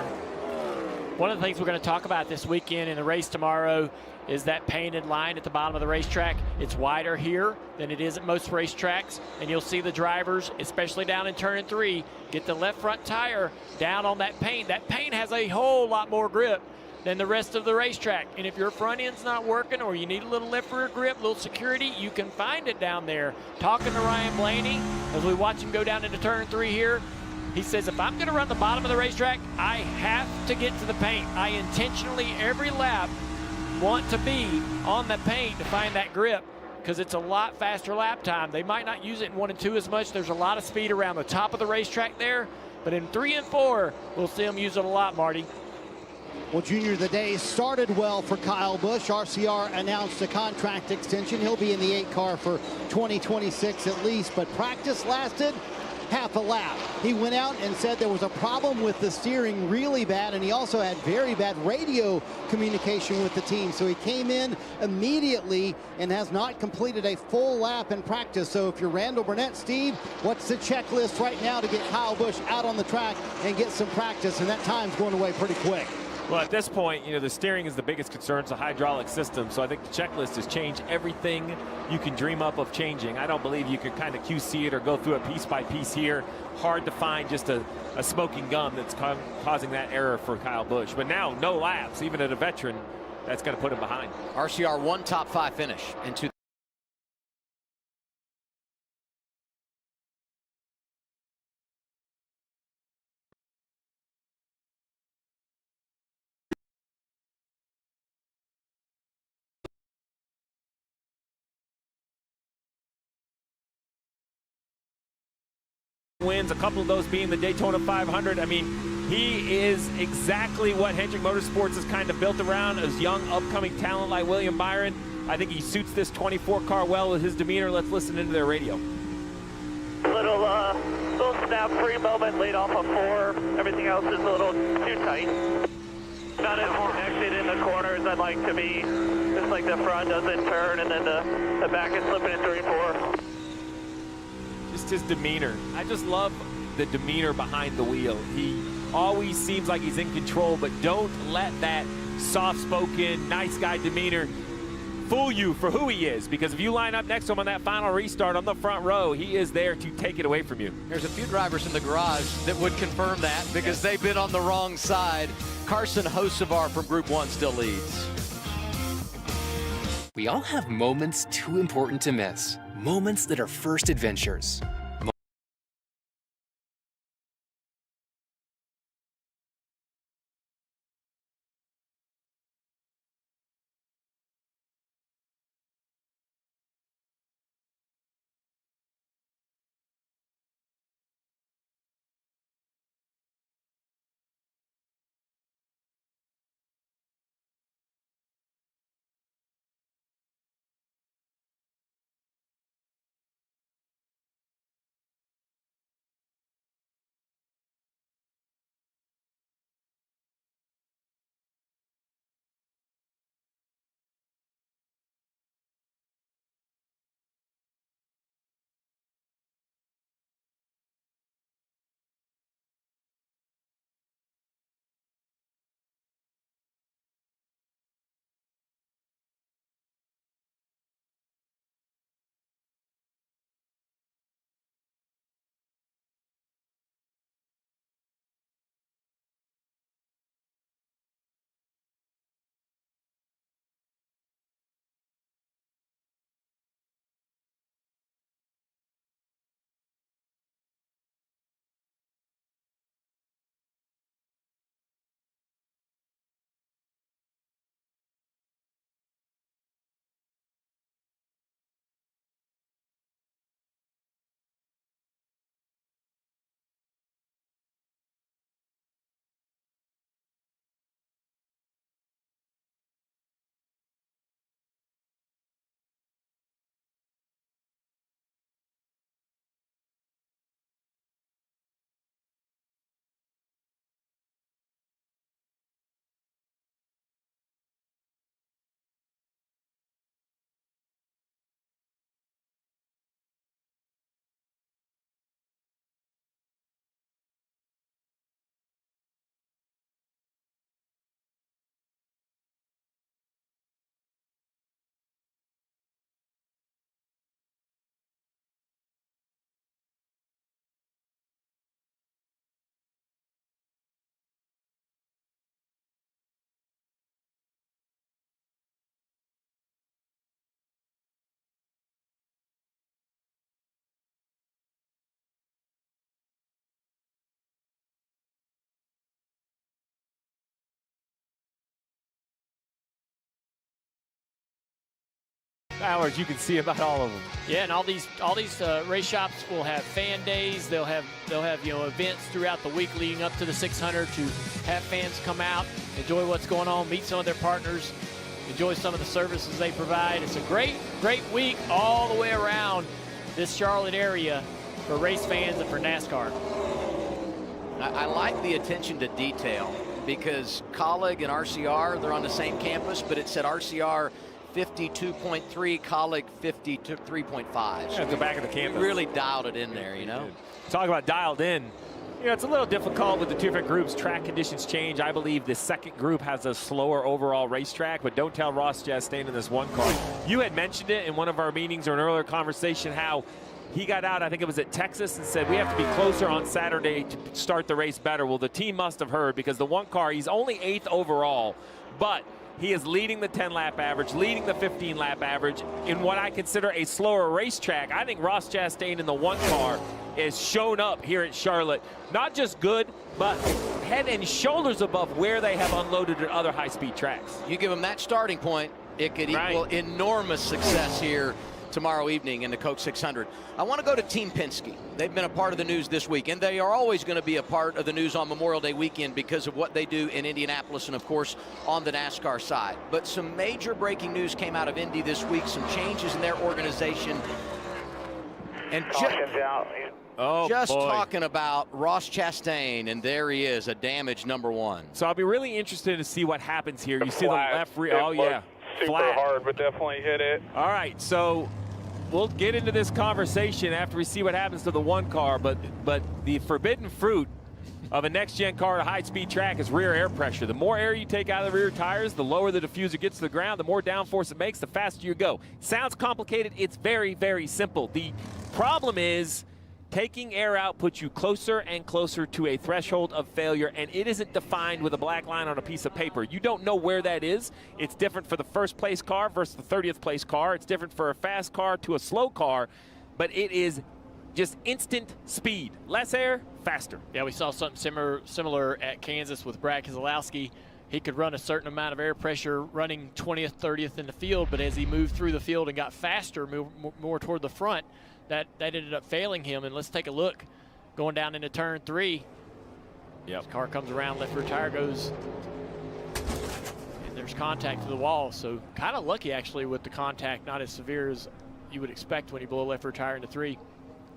One of the things we're going to talk about this weekend in the race tomorrow is that painted line at the bottom of the racetrack. It's wider here than it is at most racetracks, and you'll see the drivers, especially down in turn 3, get the left front tire down on that paint. That paint has a whole lot more grip than the rest of the racetrack. And if your front end's not working or you need a little left rear grip, a little security, you can find it down there. Talking to Ryan Blaney, as we watch him go down into turn 3 here, he says, if I'm gonna run the bottom of the racetrack, I have to get to the paint. I intentionally, every lap, want to be on the paint to find that grip because it's a lot faster lap time. They might not use it in 1 and 2 as much. There's a lot of speed around the top of the racetrack there, but in 3 and 4, we'll see them use it a lot, Marty. Well, Junior, the day started well for Kyle Busch. RCR announced a contract extension. He'll be in the 8 car for 2026 at least, but practice lasted half a lap. He went out and said there was a problem with the steering really bad, and he also had very bad radio communication with the team. So he came in immediately and has not completed a full lap in practice. So if you're Randall Burnett, Steve, what's the checklist right now to get Kyle Busch out on the track and get some practice? And that time's going away pretty quick. Well, at this point, the steering is the biggest concern. It's a hydraulic system, so I think the checklist is change everything you can dream up of changing. I don't believe you can kind of QC it or go through it piece by piece here. Hard to find just a smoking gun that's causing that error for Kyle Busch. But now, no laps, even at a veteran, that's going to put him behind. RCR one top 5 finish in 2000. Wins, a couple of those being the Daytona 500. I mean, he is exactly what Hendrick Motorsports is kind of built around, as young, upcoming talent like William Byron. I think he suits this 24 car well with his demeanor. Let's listen into their radio. Little snap-free moment, laid off of 4. Everything else is a little too tight. Not as connected in the corners I'd like to be. Just like the front doesn't turn, and then the back is slipping in 3 and 4. Just his demeanor. I just love the demeanor behind the wheel. He always seems like he's in control, but don't let that soft-spoken, nice guy demeanor fool you for who he is, because if you line up next to him on that final restart on the front row, he is there to take it away from you. There's a few drivers in the garage that would confirm that, because they've been on the wrong side. Carson Hocevar from Group 1 still leads. We all have moments too important to miss. Moments that are first adventures. Hours, you can see about all of them. Yeah, and all these race shops will have fan days. They'll have events throughout the week leading up to the 600 to have fans come out, enjoy what's going on, meet some of their partners, enjoy some of the services they provide. It's a great week all the way around this Charlotte area. for race fans and for NASCAR. I like the attention to detail because Colleague and RCR, they're on the same campus, but it said RCR 52.3, Colleague 53.5. Yeah, at the back of the campus. Really dialed it in there, you know. Talk about dialed in. You know, it's a little difficult with the two different groups. Track conditions change. I believe the second group has a slower overall racetrack, but don't tell Ross Chastain in this one car. You had mentioned it in one of our meetings or an earlier conversation how he got out, I think it was at Texas, and said we have to be closer on Saturday to start the race better. Well, the team must have heard because the one car, he's only 8th overall, but he is leading the 10-lap average, leading the 15-lap average in what I consider a slower racetrack. I think Ross Chastain in the one car is shown up here at Charlotte. Not just good, but head and shoulders above where they have unloaded at other high-speed tracks. You give them that starting point, it could equal enormous success here tomorrow evening in the Coke 600. I want to go to Team Penske. They've been a part of the news this week, and they are always going to be a part of the news on Memorial Day weekend because of what they do in Indianapolis and, of course, on the NASCAR side. But some major breaking news came out of Indy this week, some changes in their organization. And just talking about Ross Chastain, and there he is, a damaged #1. So I'll be really interested to see what happens here. You see the left rear, oh yeah. Super hard, but definitely hit it. All right, so we'll get into this conversation after we see what happens to the one car, but the forbidden fruit of a next-gen car at a high-speed track is rear air pressure. The more air you take out of the rear tires, the lower the diffuser gets to the ground, the more downforce it makes, the faster you go. Sounds complicated. It's very, very simple. The problem is taking air out puts you closer and closer to a threshold of failure, and it isn't defined with a black line on a piece of paper. You don't know where that is. It's different for the first place car versus the 30th place car. It's different for a fast car to a slow car, but it is just instant speed. Less air, faster. Yeah, we saw something similar at Kansas with Brad Keselowski. He could run a certain amount of air pressure running 20th, 30th in the field, but as he moved through the field and got faster, moved more toward the front, that ended up failing him. And let's take a look going down into turn 3. Yep. Car comes around, left rear tire goes, and there's contact to the wall. So kind of lucky actually with the contact, not as severe as you would expect when you blow a left rear tire into 3.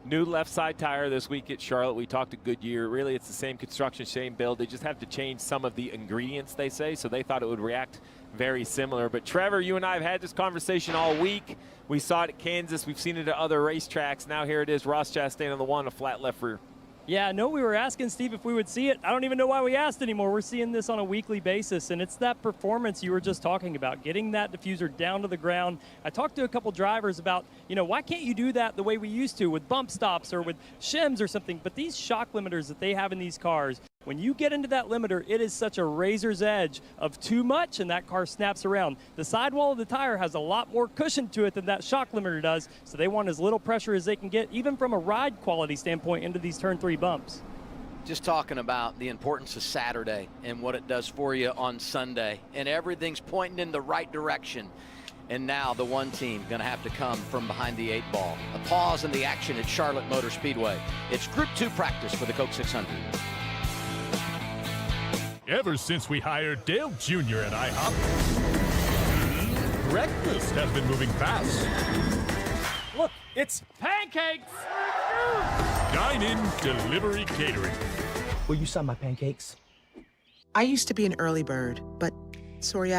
New left side tire this week at Charlotte. We talked to Goodyear. Really, it's the same construction, same build. They just have to change some of the ingredients, they say, so they thought it would react very similar. But Trevor, you and I have had this conversation all week. We saw it at Kansas. We've seen it at other racetracks. Now here it is, Ross Chastain on the one, a flat left rear. Yeah, no, we were asking Steve if we would see it. I don't even know why we asked anymore. We're seeing this on a weekly basis, and it's that performance you were just talking about, getting that diffuser down to the ground. I talked to a couple drivers about, why can't you do that the way we used to with bump stops or with shims or something? But these shock limiters that they have in these cars, when you get into that limiter, it is such a razor's edge of too much, and that car snaps around. The sidewall of the tire has a lot more cushion to it than that shock limiter does, so they want as little pressure as they can get, even from a ride quality standpoint, into these turn 3 bumps. Just talking about the importance of Saturday and what it does for you on Sunday, and everything's pointing in the right direction. And now the one team going to have to come from behind the 8 ball. A pause in the action at Charlotte Motor Speedway. It's Group 2 practice for the Coke 600. Ever since we hired Dale Jr. at IHOP, breakfast has been moving fast. Look, it's pancakes! Dine-in, delivery, catering. Will you sign my pancakes? I used to be an early bird, but sorry,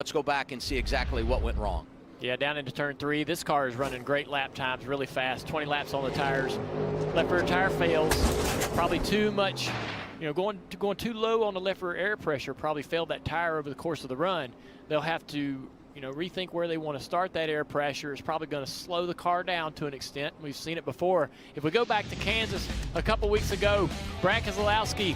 Let's go back and see exactly what went wrong. Yeah, down into turn 3. This car is running great lap times, really fast. 20 laps on the tires. Left rear tire fails. Probably too much, going too low on the left rear air pressure. Probably failed that tire over the course of the run. They'll have to, rethink where they want to start that air pressure. It's probably going to slow the car down to an extent. We've seen it before. If we go back to Kansas a couple weeks ago, Brad Keselowski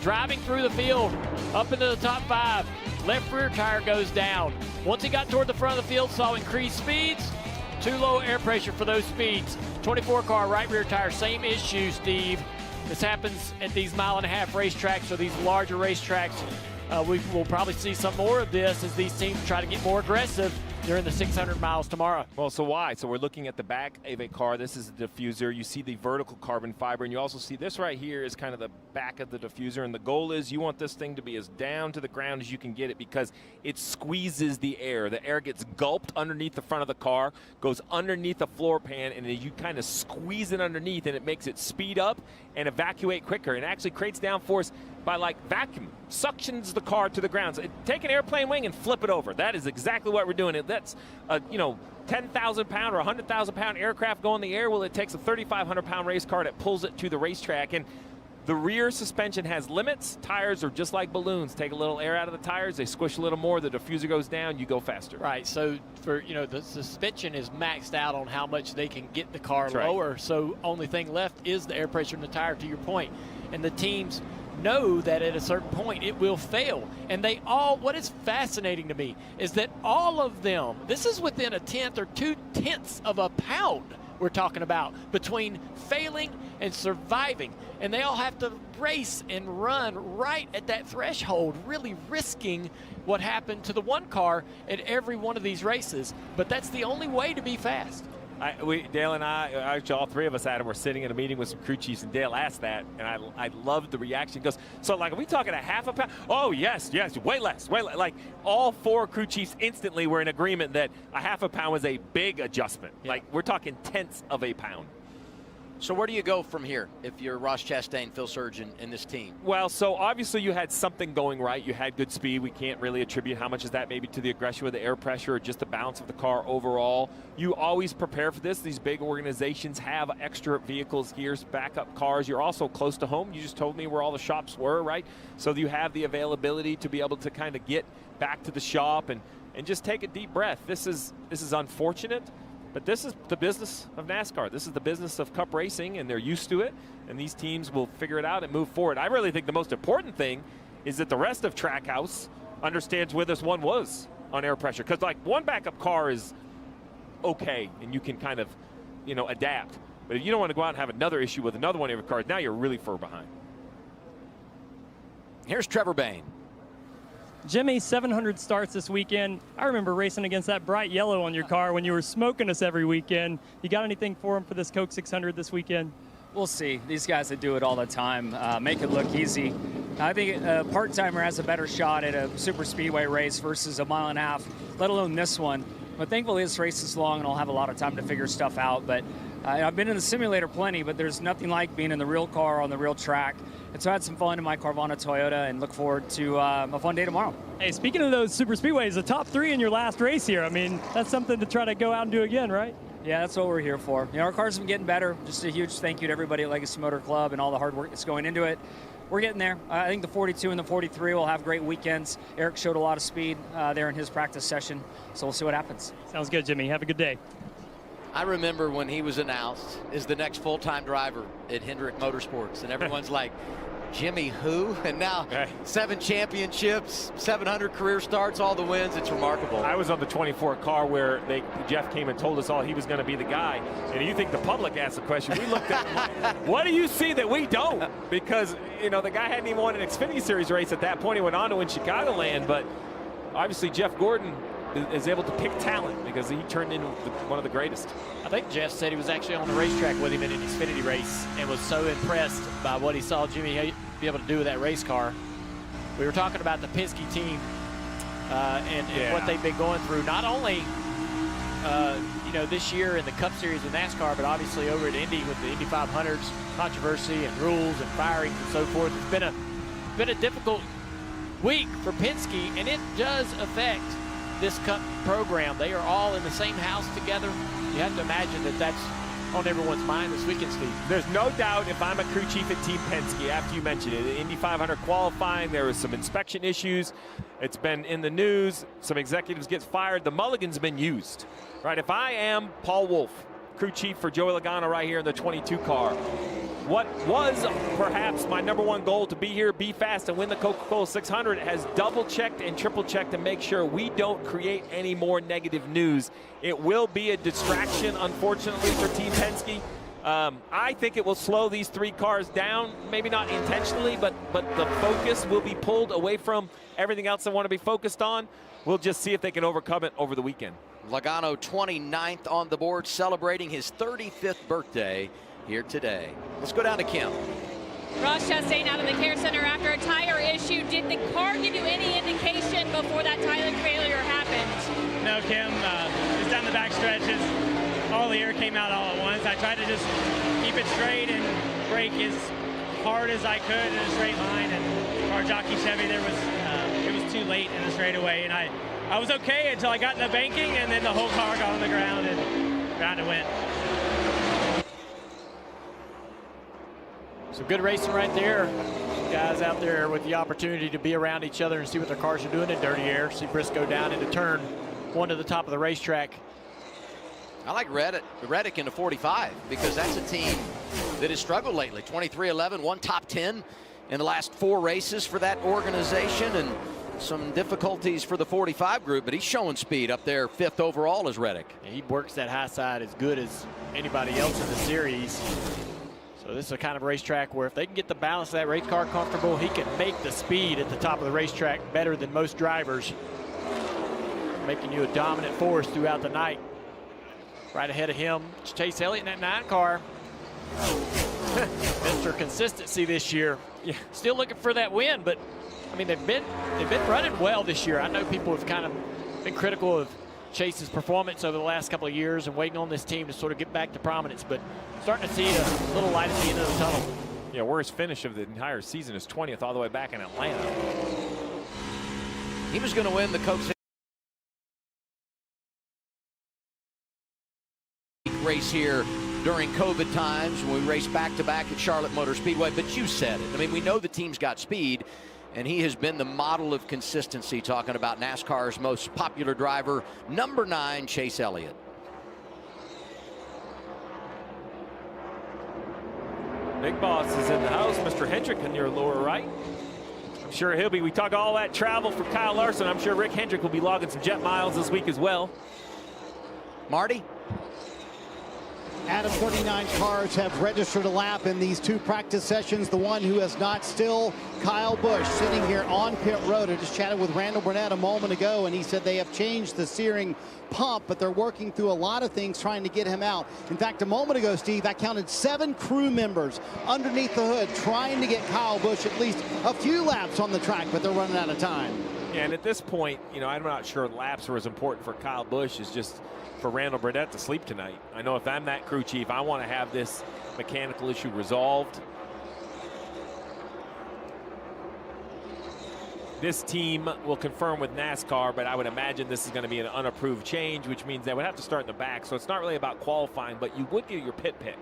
driving through the field, up into the top 5. Left rear tire goes down. Once he got toward the front of the field, saw increased speeds, too low air pressure for those speeds. 24 car right rear tire, same issue, Steve. This happens at these 1.5 mile racetracks or these larger racetracks. We will probably see some more of this as these teams try to get more aggressive during the 600 miles tomorrow. Well, so why? So we're looking at the back of a car. This is the diffuser. You see the vertical carbon fiber, and you also see this right here is kind of the back of the diffuser. And the goal is you want this thing to be as down to the ground as you can get it because it squeezes the air. The air gets gulped underneath the front of the car, goes underneath the floor pan, and then you kind of squeeze it underneath, and it makes it speed up and evacuate quicker. And actually creates downforce by like vacuum, suctions the car to the ground. So take an airplane wing and flip it over. That is exactly what we're doing. That's a 10,000 pound or 100,000 pound aircraft going in the air. Well, it takes a 3,500 pound race car that pulls it to the racetrack. And the rear suspension has limits. Tires are just like balloons. Take a little air out of the tires, they squish a little more, the diffuser goes down, you go faster. Right, so for, the suspension is maxed out on how much they can get the car lower. Right. So only thing left is the air pressure in the tire, to your point. And the teams know that at a certain point it will fail. And they all, what is fascinating to me is that all of them, this is within 1/10 or 2/10 of a pound we're talking about between failing and surviving. And they all have to race and run right at that threshold, really risking what happened to the one car at every one of these races. But that's the only way to be fast. Dale and I, actually all three of us, Adam, were sitting in a meeting with some crew chiefs, and Dale asked that, and I loved the reaction. He goes, so like, are we talking a half a pound? Oh, yes, way less. Like, all 4 crew chiefs instantly were in agreement that a half a pound was a big adjustment. Yeah. Like, we're talking 1/10 of a pound. So where do you go from here if you're Ross Chastain, Phil Surgeon, and this team? Well, so obviously you had something going right. You had good speed. We can't really attribute how much is that maybe to the aggression with the air pressure or just the balance of the car overall. You always prepare for this. These big organizations have extra vehicles, gears, backup cars. You're also close to home. You just told me where all the shops were, right? So you have the availability to be able to kind of get back to the shop and just take a deep breath. This is unfortunate. But this is the business of NASCAR. This is the business of Cup racing, and they're used to it, and these teams will figure it out and move forward. I really think the most important thing is that the rest of Trackhouse understands where this one was on air pressure. Because, like, one backup car is okay, and you can kind of, adapt. But if you don't want to go out and have another issue with another one of your cars, now you're really far behind. Here's Trevor Bayne. Jimmy, 700 starts this weekend. I remember racing against that bright yellow on your car when you were smoking us every weekend. You got anything for him for this Coke 600 this weekend? We'll see. These guys that do it all the time make it look easy. I think a part-timer has a better shot at a super speedway race versus a 1.5 miles, let alone this one. But thankfully this race is long and I'll have a lot of time to figure stuff out. But I've been in the simulator plenty, but there's nothing like being in the real car on the real track. And so I had some fun in my Carvana Toyota and look forward to a fun day tomorrow. Hey, speaking of those super speedways, the top 3 in your last race here, I mean, that's something to try to go out and do again, right? Yeah, that's what we're here for. Our cars have been getting better. Just a huge thank you to everybody at Legacy Motor Club and all the hard work that's going into it. We're getting there. I think the 42 and the 43 will have great weekends. Eric showed a lot of speed there in his practice session, so we'll see what happens. Sounds good, Jimmy. Have a good day. I remember when he was announced as the next full-time driver at Hendrick Motorsports, and everyone's like, Jimmy who? And now 7 championships, 700 career starts, all the wins. It's remarkable. I was on the 24 car where Jeff came and told us all he was going to be the guy. And you think the public asked the question. We looked at him, what do you see that we don't? Because, the guy hadn't even won an Xfinity Series race at that point. He went on to win Chicagoland. But obviously Jeff Gordon is able to pick talent because he turned into one of the greatest. I think Jeff said he was actually on the racetrack with him in an Xfinity race and was so impressed by what he saw Jimmy be able to do with that race car. We were talking about the Penske team and what they've been going through, not only this year in the Cup Series with NASCAR, but obviously over at Indy with the Indy 500s controversy and rules and firings and so forth. It's been a difficult week for Penske, and it does affect this Cup program. They are all in the same house together. You have to imagine that that's on everyone's mind this weekend, Steve. There's no doubt if I'm a crew chief at Team Penske, after you mentioned it, the Indy 500 qualifying, there was some inspection issues. It's been in the news. Some executives get fired. The mulligan's been used, right? If I am Paul Wolfe, crew chief for Joey Logano right here in the 22 car, what was perhaps my #1 goal to be here, be fast, and win the Coca-Cola 600 has double-checked and triple-checked to make sure we don't create any more negative news. It will be a distraction, unfortunately, for Team Penske. I think it will slow these 3 cars down, maybe not intentionally, but the focus will be pulled away from everything else they want to be focused on. We'll just see if they can overcome it over the weekend. Logano 29th on the board, celebrating his 35th birthday here today. Let's go down to Kim. Ross Chastain out of the care center after a tire issue. Did the car give you any indication before that tire failure happened? No, Kim. Just down the back stretches, all the air came out all at once. I tried to just keep it straight and brake as hard as I could in a straight line. And our jockey Chevy, it was too late in the straightaway, and I was okay until I got in the banking, and then the whole car got on the ground and round it went. So good racing right there. Guys out there with the opportunity to be around each other and see what their cars are doing in dirty air. See Briscoe down into turn 1 to the top of the racetrack. I like Reddick in the 45 because that's a team that has struggled lately. 23-11, won top 10 in the last 4 races for that organization, and some difficulties for the 45 group, but he's showing speed up there. 5th overall is Reddick. Yeah, he works that high side as good as anybody else in the series. So this is a kind of racetrack where if they can get the balance of that race car comfortable, he can make the speed at the top of the racetrack better than most drivers, making you a dominant force throughout the night. Right ahead of him, Chase Elliott in that 9 car. Mr. Consistency this year. Yeah. Still looking for that win, but I mean they've been running well this year. I know people have kind of been critical of Chase's performance over the last couple of years and waiting on this team to sort of get back to prominence, but starting to see a little light at the end of the tunnel. Yeah, worst finish of the entire season is 20th all the way back in Atlanta. He was going to win the Coke race here during COVID times when we raced back-to-back at Charlotte Motor Speedway, but you said it. I mean, we know the team's got speed, and he has been the model of consistency, talking about NASCAR's most popular driver, #9, Chase Elliott. Big Boss is in the house. Mr. Hendrick in your lower right. I'm sure he'll be. We talk all that travel for Kyle Larson. I'm sure Rick Hendrick will be logging some jet miles this week as well. Marty? Adam 39 cars have registered a lap in these 2 practice sessions. The one who has not still, Kyle Busch, sitting here on pit road. I just chatted with Randall Burnett a moment ago, and he said they have changed the steering pump, but they're working through a lot of things trying to get him out. In fact, a moment ago, Steve, I counted 7 crew members underneath the hood trying to get Kyle Busch at least a few laps on the track, but they're running out of time. Yeah, and at this point, you know, I'm not sure laps were as important for Kyle Busch as just for Randall Burnett to sleep tonight. I know if I'm that crew chief, I want to have this mechanical issue resolved. This team will confirm with NASCAR, but I would imagine this is going to be an unapproved change, which means they would have to start in the back. So it's not really about qualifying, but you would get your pit pick.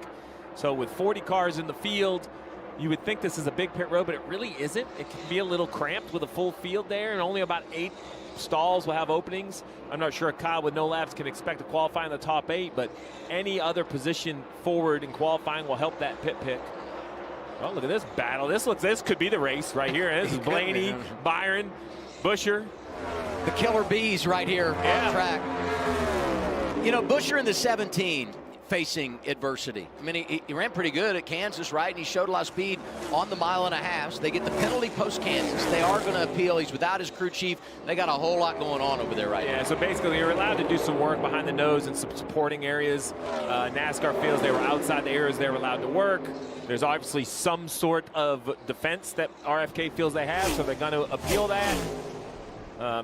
So with 40 cars in the field, you would think this is a big pit road, but it really isn't. It can be a little cramped with a full field there, and only about 8 stalls will have openings. I'm not sure Kyle with no laps can expect to qualify in the top 8, but any other position forward in qualifying will help that pit pick. Oh, look at this battle. This could be the race right here. This is Blaney, Byron, Buescher. The killer bees right here on the track. You know, Buescher in the 17 facing adversity. I mean, he ran pretty good at Kansas, right? And he showed a lot of speed on the 1.5 miles. So they get the penalty post-Kansas. They are going to appeal. He's without his crew chief. They got a whole lot going on over there right now. Yeah, so basically you're allowed to do some work behind the nose in some supporting areas. NASCAR feels they were outside the areas they were allowed to work. There's obviously some sort of defense that RFK feels they have, so they're going to appeal that.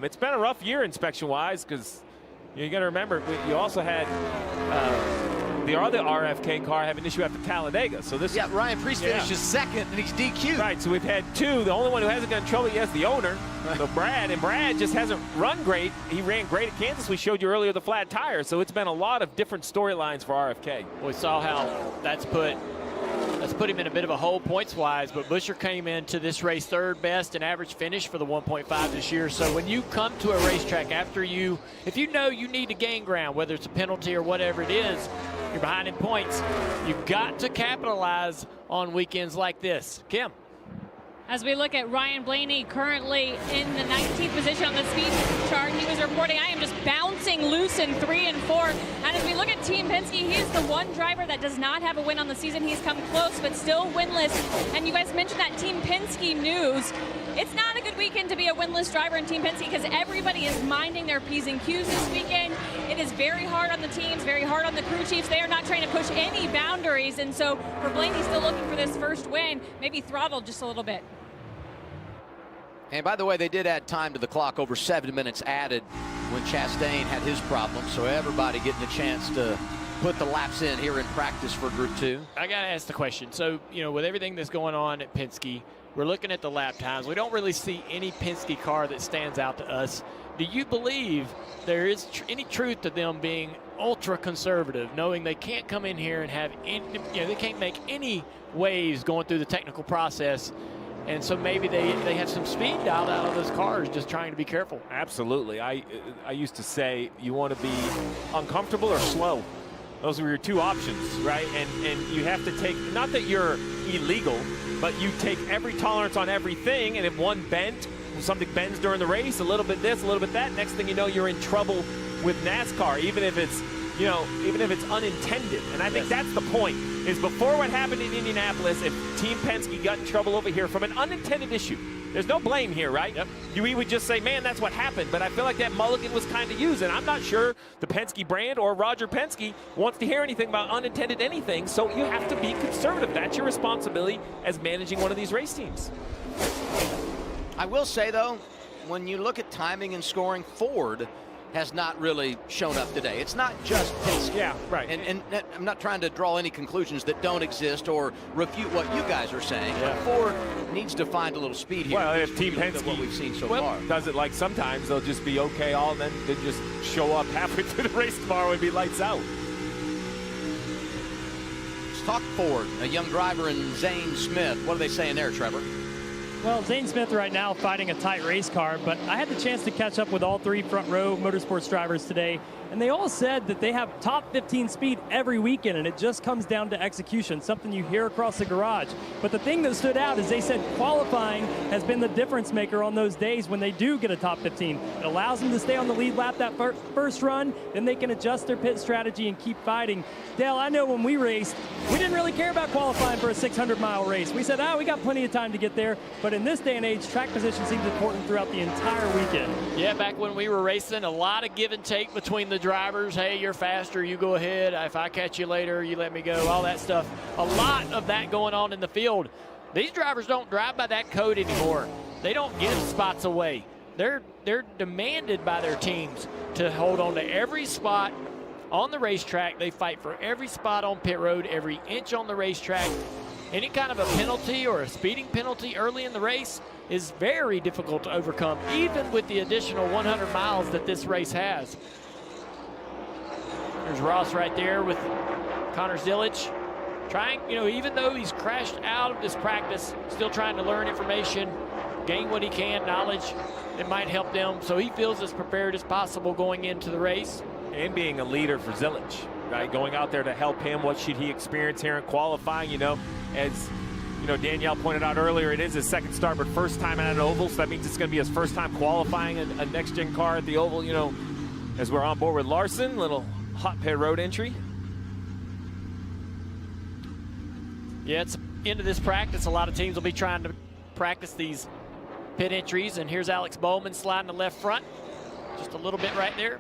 It's been a rough year inspection-wise because you got to remember, you also had the other RFK car have an issue after Talladega. So this, Ryan Preece finishes second, and he's DQ'd. Right, so we've had two. The only one who hasn't gotten in trouble yet is the owner, so Brad. And Brad just hasn't run great. He ran great at Kansas. We showed you earlier the flat tire. So it's been a lot of different storylines for RFK. We saw how that's put him in a bit of a hole points-wise, but Buescher came into this race third best in average finish for the 1.5 this year. So when you come to a racetrack after if you know you need to gain ground, whether it's a penalty or whatever it is, you're behind in points, you've got to capitalize on weekends like this. Kim. As we look at Ryan Blaney currently in the 19th position on the speed chart, he was reporting, I am just bouncing loose in 3 and 4. And as we look at Team Penske, he is the one driver that does not have a win on the season. He's come close, but still winless. And you guys mentioned that Team Penske news. It's not a good weekend to be a winless driver in Team Penske because everybody is minding their P's and Q's this weekend. It is very hard on the teams, very hard on the crew chiefs. They are not trying to push any boundaries. And so for Blaney, still looking for this first win, maybe throttle just a little bit. And by the way, they did add time to the clock, over 7 minutes added when Chastain had his problem. So everybody getting a chance to put the laps in here in practice for Group 2. I got to ask the question. So, with everything that's going on at Penske, we're looking at the lap times. We don't really see any Penske car that stands out to us. Do you believe there is any truth to them being ultra conservative, knowing they can't come in here and have any, they can't make any waves going through the technical process? And so maybe they have some speed dialed out of those cars, just trying to be careful. Absolutely. I used to say you want to be uncomfortable or slow. Those were your two options, right? And you have to take, not that you're illegal, but you take every tolerance on everything, and if something bends during the race, a little bit this, a little bit that, next thing you know, you're in trouble with NASCAR, even if it's unintended. And I think that's the point, is before what happened in Indianapolis, if Team Penske got in trouble over here from an unintended issue, there's no blame here, right? Yep. We would just say, man, that's what happened. But I feel like that mulligan was kind of used, and I'm not sure the Penske brand or Roger Penske wants to hear anything about unintended anything, so you have to be conservative. That's your responsibility as managing one of these race teams. I will say, though, when you look at timing and scoring, Ford has not really shown up today. It's not just Penske. Yeah, right. And I'm not trying to draw any conclusions that don't exist or refute what you guys are saying, but Ford needs to find a little speed here. Well, if Team Penske, what we've seen so far, does it like sometimes, they'll just be okay all, and then they just show up halfway through the race tomorrow and be lights out. Let's talk Ford, a young driver in Zane Smith. What are they saying there, Trevor? Well, Zane Smith right now fighting a tight race car, but I had the chance to catch up with all 3 front row motorsports drivers today, and they all said that they have top 15 speed every weekend, and it just comes down to execution, something you hear across the garage. But the thing that stood out is they said qualifying has been the difference maker on those days when they do get a top 15. It allows them to stay on the lead lap that first run, then they can adjust their pit strategy and keep fighting. Dale, I know when we raced, we didn't really care about qualifying for a 600-mile race. We said, we got plenty of time to get there, but in this day and age, track position seems important throughout the entire weekend. Yeah, back when we were racing, a lot of give and take between the drivers. Hey, you're faster, you go ahead. If I catch you later, you let me go, all that stuff. A lot of that going on in the field. These drivers don't drive by that code anymore. They don't give spots away. They're demanded by their teams to hold on to every spot on the racetrack. They fight for every spot on pit road, every inch on the racetrack. Any kind of a penalty or a speeding penalty early in the race is very difficult to overcome, even with the additional 100 miles that this race has. There's Ross right there with Connor Zilic. Trying, even though he's crashed out of this practice, still trying to learn information, gain what he can, knowledge that might help them. So he feels as prepared as possible going into the race. And being a leader for Zilic, right? Going out there to help him. What should he experience here in qualifying? As Danielle pointed out earlier, it is his second start, but first time at an oval, so that means it's going to be his first time qualifying a next-gen car at the oval. As we're on board with Larson, little hot pit road entry. Yeah, it's into this practice. A lot of teams will be trying to practice these pit entries, and here's Alex Bowman sliding to left front, just a little bit right there.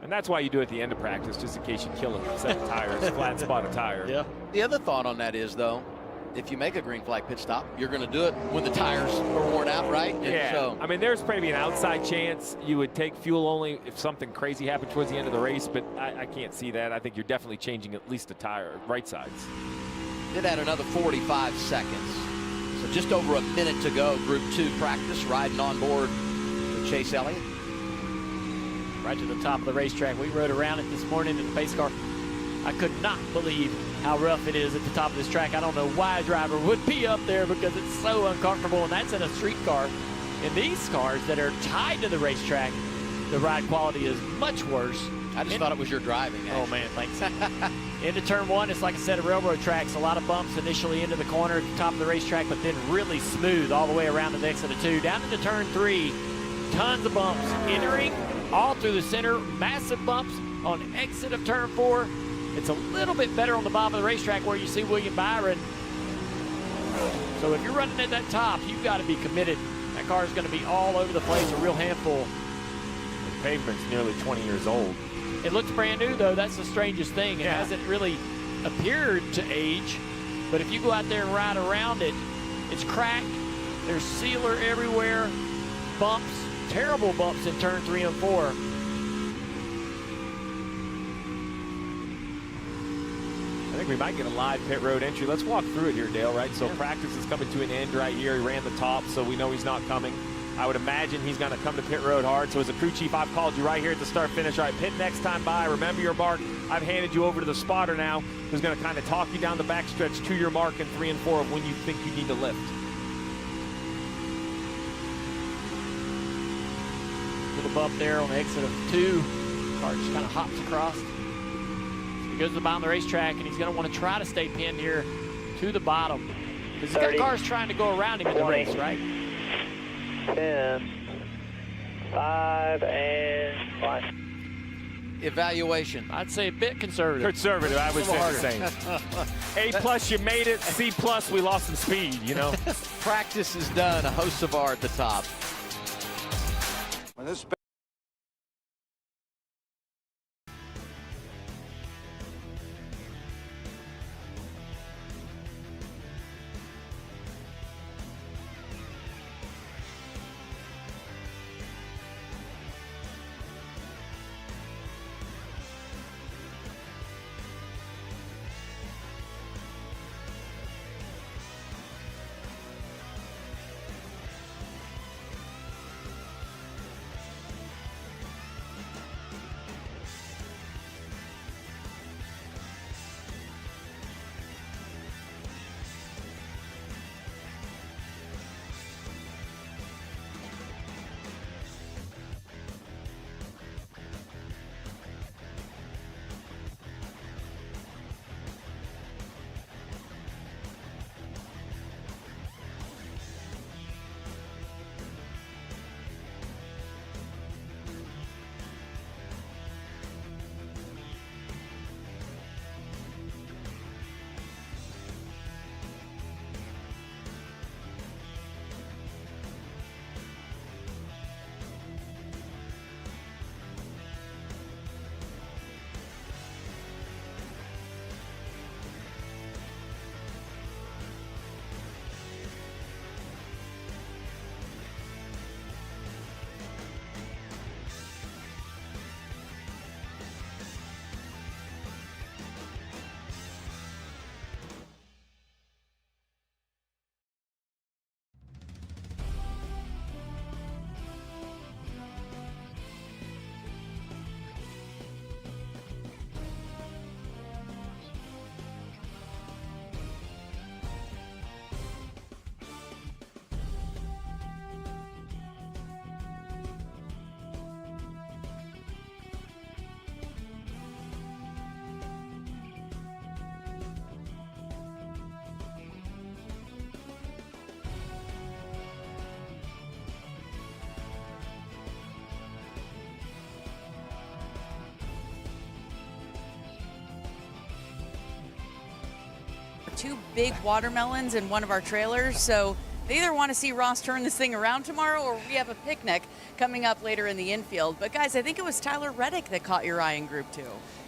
And that's why you do it at the end of practice, just in case you kill a set of tires, flat spot of tire. Yeah. The other thought on that is, though, if you make a green flag pit stop, you're going to do it when the tires are worn out, right? And Yeah, so, I mean, there's maybe an outside chance you would take fuel only if something crazy happened towards the end of the race, but I can't see that. I think you're definitely changing at least the tire, right sides. did add another 45 seconds. So just over a minute to go, Group 2 practice, riding on board with Chase Elliott. Right to the top of the racetrack. We rode around it this morning in the pace car. I could not believe how rough it is at the top of this track. I don't know why a driver would be up there because it's so uncomfortable, and that's in a street car. In these cars that are tied to the racetrack, the ride quality is much worse. I just thought it was your driving. Oh, man, thanks. Into turn 1, it's like I said, a railroad tracks. A lot of bumps initially into the corner at the top of the racetrack, but then really smooth all the way around to the exit of 2. Down into turn 3, tons of bumps. Entering all through the center, massive bumps on exit of turn 4. It's a little bit better on the bottom of the racetrack where you see William Byron. So if you're running at that top, you've got to be committed. That car is going to be all over the place, a real handful. The pavement's nearly 20 years old. It looks brand new, though. That's the strangest thing. It hasn't really appeared to age. But if you go out there and ride around it, it's cracked. There's sealer everywhere. Bumps, terrible bumps in turn 3 and 4. I think we might get a live pit road entry. Let's walk through it here, Dale, right? So practice is coming to an end right here. He ran the top, so we know he's not coming. I would imagine he's going to come to pit road hard. So as a crew chief, I've called you right here at the start-finish. All right, pit next time by. Remember your mark. I've handed you over to the spotter now, who's going to kind of talk you down the backstretch to your mark in 3 and 4 of when you think you need to lift. Little bump there on the exit of 2. Car just kind of hops across. So he goes to the bottom of the racetrack, and he's going to want to try to stay pinned here to the bottom. Because he's got cars trying to go around him in the race, right? 10, 5, and 5. Evaluation. I'd say a bit conservative. Conservative, I would say the same. A+, you made it. C+, we lost some speed, you know. Practice is done. A host of R at the top. When this two big watermelons in one of our trailers, so They either want to see Ross turn this thing around tomorrow, or we have a picnic coming up later in the infield. But guys, I think it was Tyler Reddick that caught your eye in Group 2.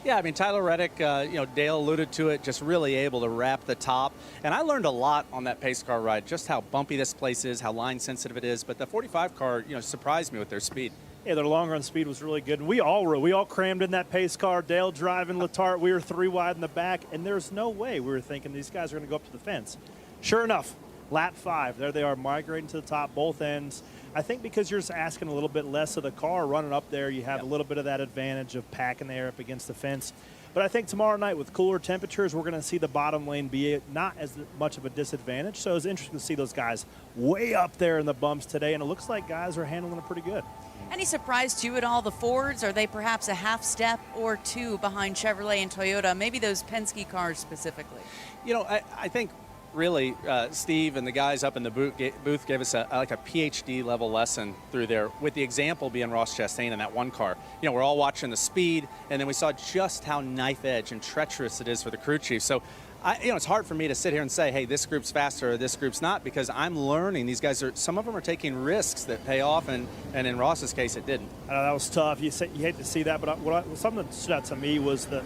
Yeah, I mean, Tyler Reddick, Dale alluded to it, just really able to wrap the top. And I learned a lot on that pace car ride, just how bumpy this place is, how line sensitive it is. But the 45 car, surprised me with their speed. Yeah, their long run speed was really good. And we all crammed in that pace car. Dale driving, Letarte, we were 3 wide in the back. And there's no way we were thinking these guys are going to go up to the fence. Sure enough, lap 5, there they are migrating to the top, both ends. I think because you're just asking a little bit less of the car running up there, you have a little bit of that advantage of packing the air up against the fence. But I think tomorrow night with cooler temperatures, we're going to see the bottom lane be not as much of a disadvantage. So it's interesting to see those guys way up there in the bumps today, and it looks like guys are handling it pretty good. Any surprise to you at all, the Fords? Are they perhaps a half step or 2 behind Chevrolet and Toyota, maybe those Penske cars specifically? I think really, Steve and the guys up in the booth gave us a PhD level lesson through there, with the example being Ross Chastain in that one car. We're all watching the speed, and then we saw just how knife edge and treacherous it is for the crew chief. So, it's hard for me to sit here and say, hey, this group's faster or this group's not, because I'm learning. These guys some of them are taking risks that pay off, and in Ross's case, it didn't. That was tough. You hate to see that, but something that stood out to me was the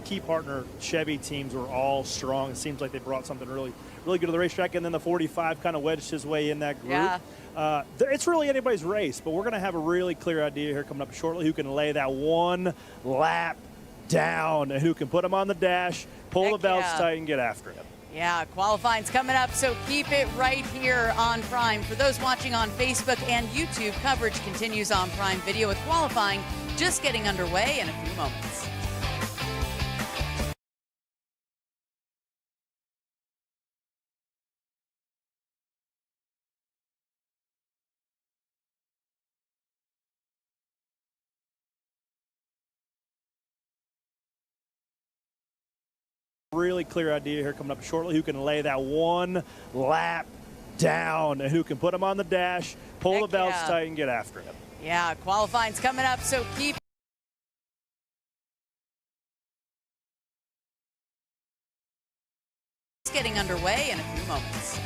key partner Chevy teams were all strong. It seems like they brought something really good to the racetrack, and then the 45 kind of wedged his way in that group. Yeah. It's really anybody's race, but we're going to have a really clear idea here coming up shortly who can lay that one lap down and who can put them on the dash, pull the belts tight, and get after it. Yeah, qualifying's coming up, so keep it right here on Prime. For those watching on Facebook and YouTube, coverage continues on Prime Video with qualifying just getting underway in a few moments. Really clear idea here coming up shortly who can lay that one lap down and who can put them on the dash, pull the belts tight, and get after it. Yeah, qualifying's coming up, so keep getting underway in a few moments.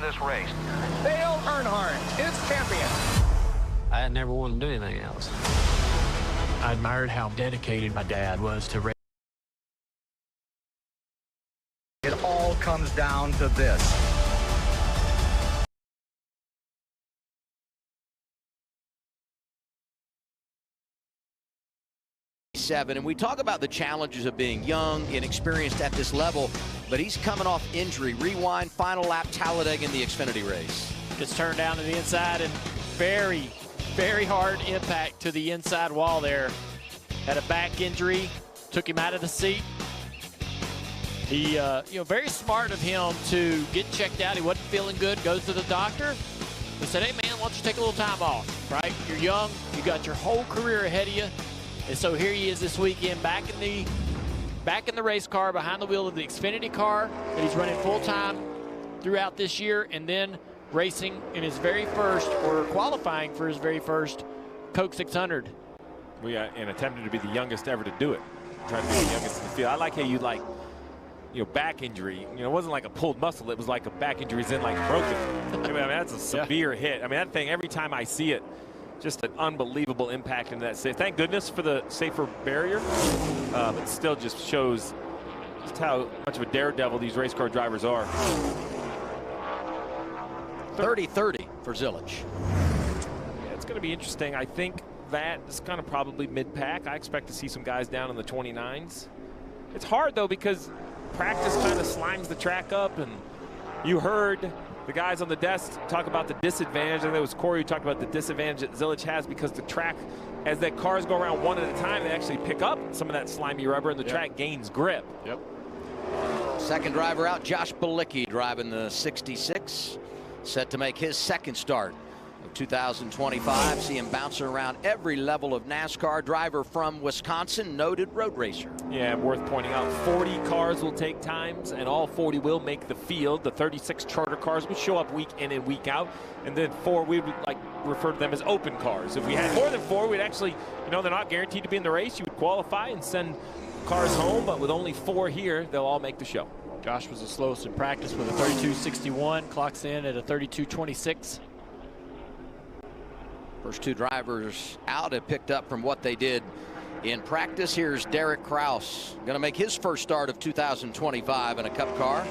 This race. Dale Earnhardt is champion. I had never wanted to do anything else. I admired how dedicated my dad was to racing. It all comes down to this. And we talk about the challenges of being young, inexperienced at this level, but he's coming off injury. Rewind, final lap, Talladega in the Xfinity race. Gets turned down to the inside, and very, very hard impact to the inside wall there. had a back injury, took him out of the seat. He, very smart of him to get checked out. He wasn't feeling good, goes to the doctor. He said, hey, man, why don't you take a little time off, right? You're young. You got your whole career ahead of you. And so here he is this weekend back in the race car, behind the wheel of the Xfinity car that he's running full-time throughout this year, and then racing in his very first, or qualifying for his very first, Coke 600. We and attempted to be the youngest ever to do it. Trying to be the youngest in the field. I like how you back injury. It wasn't like a pulled muscle. It was like a back injury's in like broken. I mean, that's a severe hit. I mean, that thing, every time I see it, just an unbelievable impact into that safe. Thank goodness for the safer barrier. But still just shows just how much of a daredevil these race car drivers are. 30-30 for Zilich. Yeah, it's going to be interesting. I think that is kind of probably mid-pack. I expect to see some guys down in the 29s. It's hard, though, because practice kind of slimes the track up, and you heard the guys on the desk talk about the disadvantage. I think it was Corey who talked about the disadvantage that Zilich has because the track, as the cars go around one at a time, they actually pick up some of that slimy rubber, and the track gains grip. Yep. Second driver out, Josh Bilicki driving the 66, set to make his second start of 2025. See him bouncing around every level of NASCAR. Driver from Wisconsin, noted road racer. Yeah, worth pointing out, 40 cars will take times, and all 40 will make the field. The 36 charter cars would show up week in and week out, and then 4, we would refer to them as open cars. If we had more than 4, we'd actually, they're not guaranteed to be in the race. You would qualify and send cars home, but with only 4 here, they'll all make the show. Josh was the slowest in practice with a 32.61, clocks in at a 32.26. First 2 drivers out have picked up from what they did in practice. Here's Derek Kraus, going to make his first start of 2025 in a Cup car.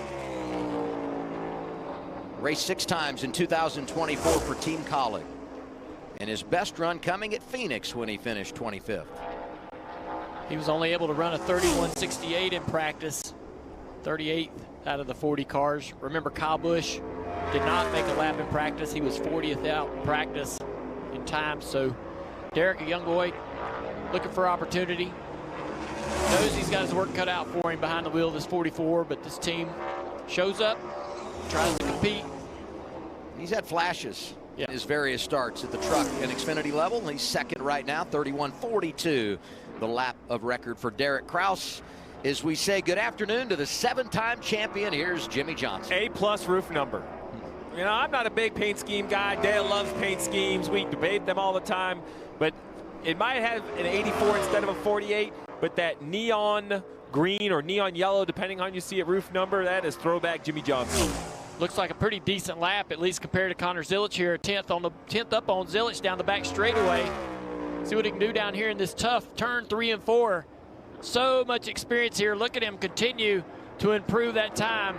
Raced 6 times in 2024 for Team Colleague, and his best run coming at Phoenix when he finished 25th. He was only able to run a 31.68 in practice, 38th out of the 40 cars. Remember, Kyle Busch did not make a lap in practice. He was 40th out in practice in time. So Derek, a young boy, looking for opportunity. Knows he's got his work cut out for him behind the wheel of this 44, but this team shows up, tries to compete. He's had flashes in his various starts at the truck and Xfinity level. He's second right now, 31.42, the lap of record for Derek Kraus. As we say good afternoon to the 7-time champion, here's Jimmy Johnson. A+ roof number. I'm not a big paint scheme guy. Dale loves paint schemes. We debate them all the time. But it might have an 84 instead of a 48. But that neon green or neon yellow, depending on how you see it, roof number, that is throwback Jimmy Johnson. Looks like a pretty decent lap, at least compared to Connor Zilich here. 10th up on Zilich down the back straightaway. See what he can do down here in this tough turn 3 and 4. So much experience here. Look at him continue to improve that time.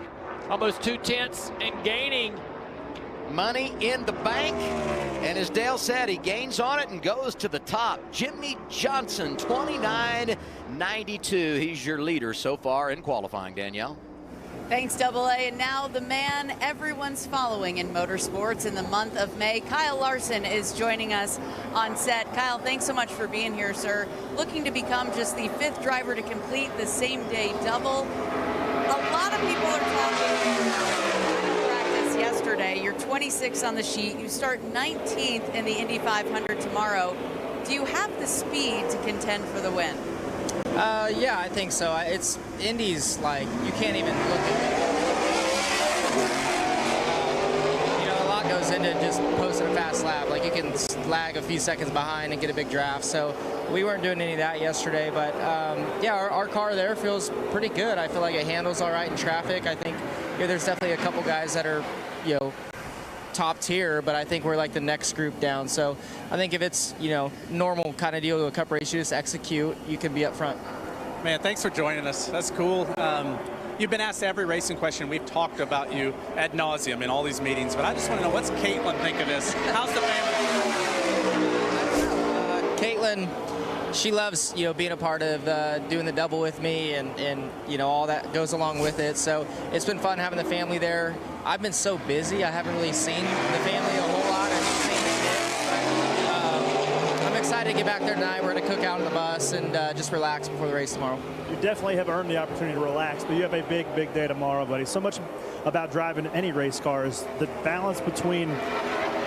Almost 2/10 and gaining. Money in the bank, and as Dale said, he gains on it and goes to the top. Jimmy Johnson, 29.92. He's your leader so far in qualifying, Danielle. Thanks, Double A. And now the man everyone's following in motorsports in the month of May, Kyle Larson, is joining us on set. Kyle, thanks so much for being here, sir. Looking to become just the 5th driver to complete the same-day double. A lot of people are talking practice yesterday. You're 26 on the sheet. You start 19th in the Indy 500 tomorrow. Do you have the speed to contend for the win? Yeah, I think so. It's Indy's like you can't even look at it. A lot goes into just posting a fast lap. Like you can lag a few seconds behind and get a big draft. So we weren't doing any of that yesterday. But yeah, our car there feels pretty good. I feel like it handles all right in traffic. I think there's definitely a couple guys that are top tier, but I think we're like the next group down. So I think if it's, normal kind of deal to a Cup race, you just execute, you can be up front. Man, thanks for joining us. That's cool. You've been asked every racing question. We've talked about you ad nauseum in all these meetings, but I just want to know, what's Caitlin think of this? How's the family? Caitlin, she loves, being a part of doing the double with me and all that goes along with it. So it's been fun having the family there. I've been so busy, I haven't really seen the family a whole lot. I'm excited to get get back there tonight. We're going to cook out on the bus and just relax before the race tomorrow. You definitely have earned the opportunity to relax, but you have a big, big day tomorrow, buddy. So much about driving any race car is the balance between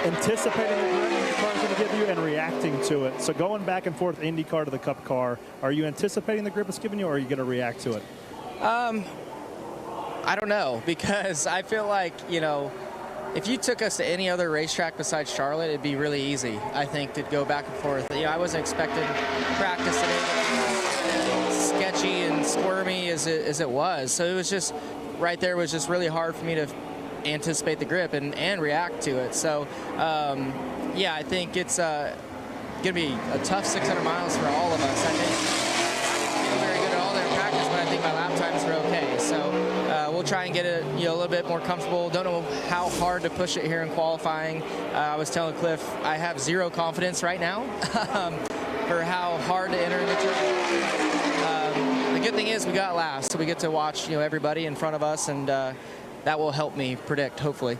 anticipating the grip the car is going to give you and reacting to it. So going back and forth IndyCar to the Cup car, are you anticipating the grip it's giving you, or are you going to react to it? I don't know, because I feel like, you know, if you took us to any other racetrack besides Charlotte, it'd be really easy, I think, to go back and forth. You know, I wasn't expecting practice today as sketchy and squirmy as it was. So it was just, right there was just really hard for me to anticipate the grip and react to it. So, yeah, I think it's going to be a tough 600 miles for all of us. I think we were very good at all their practice, but I think my lap times were okay. So we'll try and get it, you know, a little bit more comfortable. Don't know how hard to push it here in qualifying. I was telling Cliff I have zero confidence right now for how hard to enter in the turn. The good thing is we got last, so we get to watch, you know, everybody in front of us, and that will help me predict, hopefully.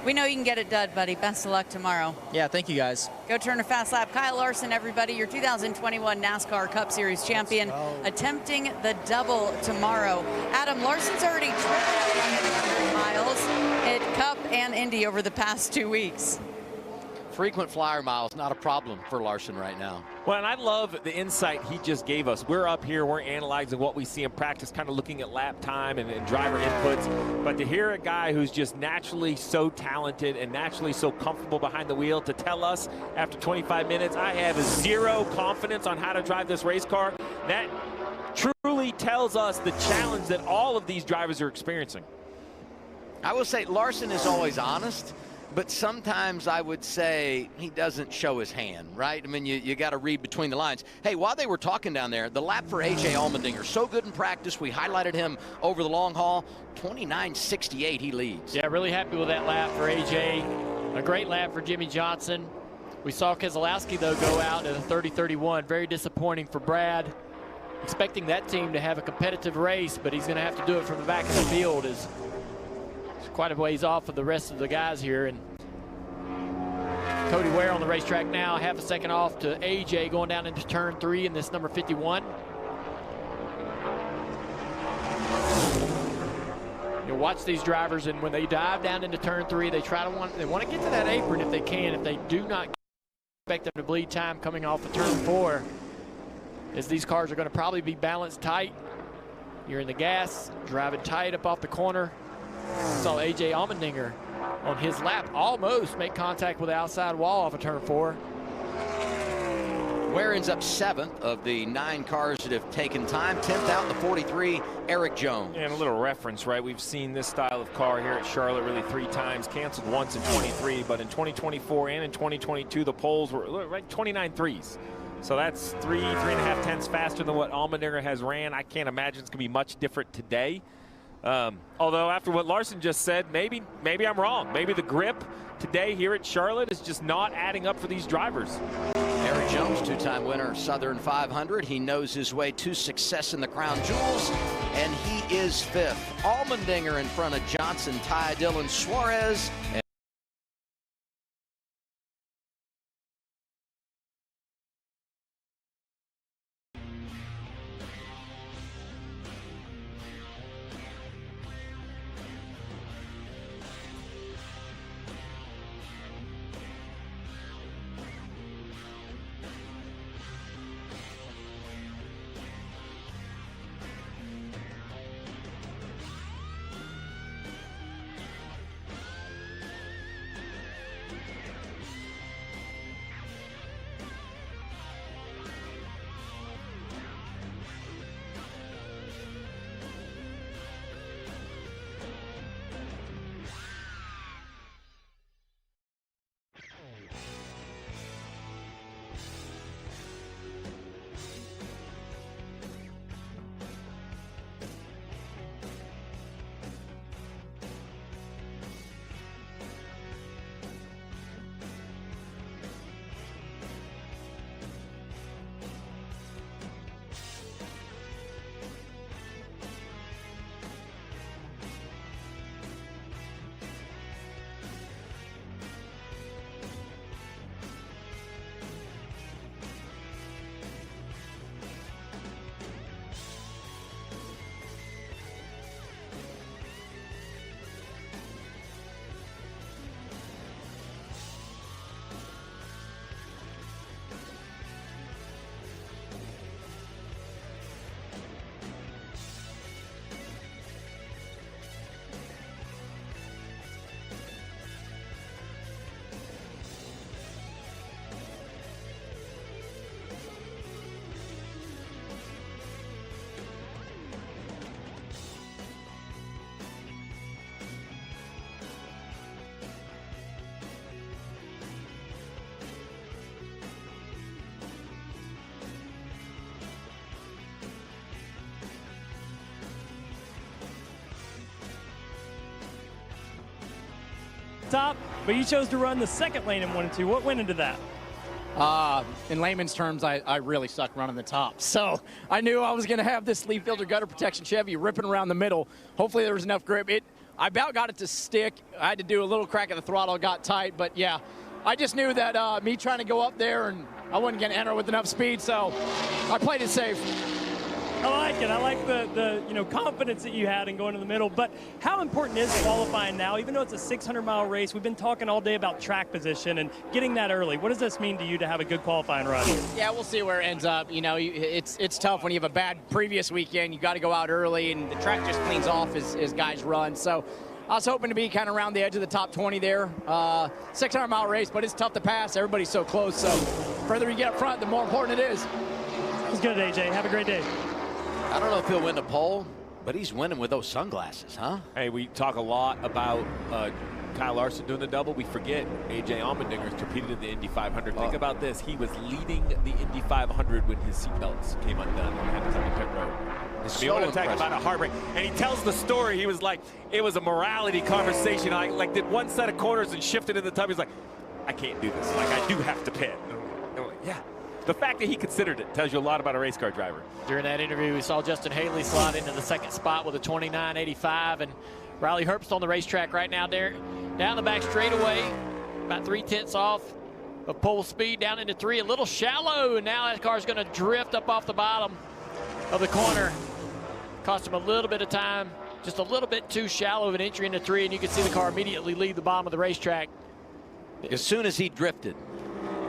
We know you can get it done, buddy. Best of luck tomorrow. Yeah, thank you, guys. Go turn a fast lap. Kyle Larson, everybody, your 2021 NASCAR Cup Series champion, attempting the double tomorrow. Adam, Larson's already driven 100 miles at Cup and Indy over the past 2 weeks. Frequent flyer miles, not a problem for Larson right now. Well, and I love the insight he just gave us. We're up here, we're analyzing what we see in practice, kind of looking at lap time and driver inputs. But to hear a guy who's just naturally so talented and naturally so comfortable behind the wheel to tell us after 25 minutes, I have zero confidence on how to drive this race car, that truly tells us the challenge that all of these drivers are experiencing. I will say Larson is always honest, but sometimes I would say he doesn't show his hand, right? I mean, you got to read between the lines. Hey, while they were talking down there, the lap for A.J. Allmendinger, so good in practice. We highlighted him over the long haul. 29.68 he leads. Yeah, really happy with that lap for A.J. A great lap for Jimmy Johnson. We saw Keselowski, though, go out at a 30-31. Very disappointing for Brad. Expecting that team to have a competitive race, but he's going to have to do it from the back of the field. It's quite a ways off of the rest of the guys here. And Cody Ware on the racetrack now, half a second off to AJ going down into turn 3 in this number 51. You watch these drivers, and when they dive down into turn 3, they want to get to that apron if they can. If they do not expect them to bleed time coming off of turn 4, as these cars are going to probably be balanced tight. You're in the gas, driving tight up off the corner. Saw A.J. Allmendinger on his lap almost make contact with the outside wall off of turn 4. Ware ends up 7th of the 9 cars that have taken time. 10th out in the 43, Eric Jones. And a little reference, right? We've seen this style of car here at Charlotte really 3 times. Canceled once in 23, but in 2024 and in 2022, the poles were right 29 threes. So that's 3.5 tenths faster than what Allmendinger has ran. I can't imagine it's going to be much different today. Although after what Larson just said, maybe I'm wrong. Maybe the grip today here at Charlotte is just not adding up for these drivers. Eric Jones, 2-time winner, Southern 500. He knows his way to success in the Crown Jewels, and he is 5th. Allmendinger in front of Johnson, Ty Dillon, Suarez. top, but you chose to run the second lane in 1 and 2. What went into that? In layman's terms, I really suck running the top. So I knew I was going to have this leaf filter gutter protection Chevy ripping around the middle. Hopefully there was enough grip. I about got it to stick. I had to do a little crack at the throttle, got tight, but yeah, I just knew that me trying to go up there and I wasn't going to enter with enough speed, so I played it safe. I like it. I like the confidence that you had in going to the middle. But how important is qualifying now? Even though it's a 600-mile race, we've been talking all day about track position and getting that early. What does this mean to you to have a good qualifying run? Yeah, we'll see where it ends up. You know, it's tough when you have a bad previous weekend. You got to go out early, and the track just cleans off as guys run. So I was hoping to be kind of around the edge of the top 20 there. 600-mile race, but it's tough to pass. Everybody's so close. So the further you get up front, the more important it is. That was good, AJ. Have a great day. I don't know if he'll win the pole, but he's winning with those sunglasses, huh? Hey, we talk a lot about Kyle Larson doing the double. We forget A.J. Allmendinger's competed in the Indy 500. Think about this. He was leading the Indy 500 when his seatbelts came undone and had to come to pit road. You want to talk about a heartbreak. And he tells the story. He was like, it was a morality conversation. I did one set of corners and shifted in the tub. He's like, I can't do this. Like, I do have to pit. I'm like, yeah. The fact that he considered it tells you a lot about a race car driver. During that interview, we saw Justin Haley slide into the second spot with a 29.85, and Riley Herbst on the racetrack right now there. Down the back straightaway, about 3/10 off of pole speed, down into 3, a little shallow, and now that car's going to drift up off the bottom of the corner. Cost him a little bit of time, just a little bit too shallow of an entry into 3, and you can see the car immediately leave the bottom of the racetrack. As soon as he drifted,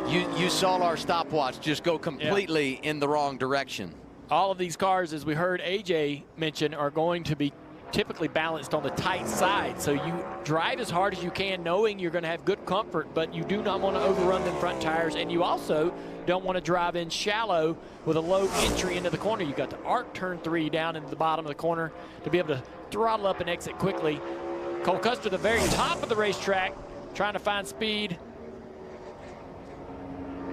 you saw our stopwatch just go completely in the wrong direction. All of these cars, as we heard AJ mention, are going to be typically balanced on the tight side. So you drive as hard as you can, knowing you're going to have good comfort, but you do not want to overrun them front tires, and you also don't want to drive in shallow with a low entry into the corner. You got to arc turn 3 down into the bottom of the corner to be able to throttle up and exit quickly. Cole Custer, the very top of the racetrack, trying to find speed.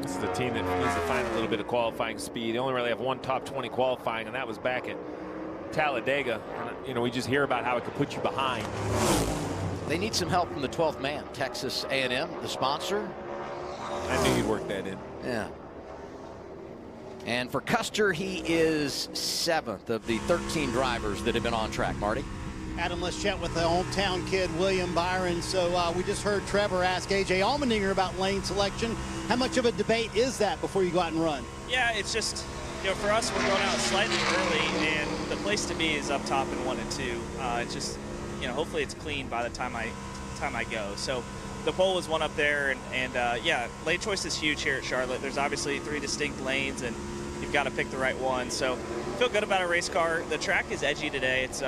This is a team that needs to find a little bit of qualifying speed. They only really have one top 20 qualifying, and that was back at Talladega. You know, we just hear about how it could put you behind. They need some help from the 12th man, Texas A&M, the sponsor. I knew you'd work that in. Yeah. And for Custer, he is 7th of the 13 drivers that have been on track. Marty? Adam, let's chat with the hometown kid, William Byron. So we just heard Trevor ask A.J. Allmendinger about lane selection. How much of a debate is that before you go out and run? Yeah, it's just, you know, for us, we're going out slightly early, and the place to be is up top in 1 and 2. It's just, you know, hopefully it's clean by the time I go. So the pole is one up there, and yeah, lane choice is huge here at Charlotte. There's obviously 3 distinct lanes, and you've got to pick the right one. So feel good about a race car. The track is edgy today. It's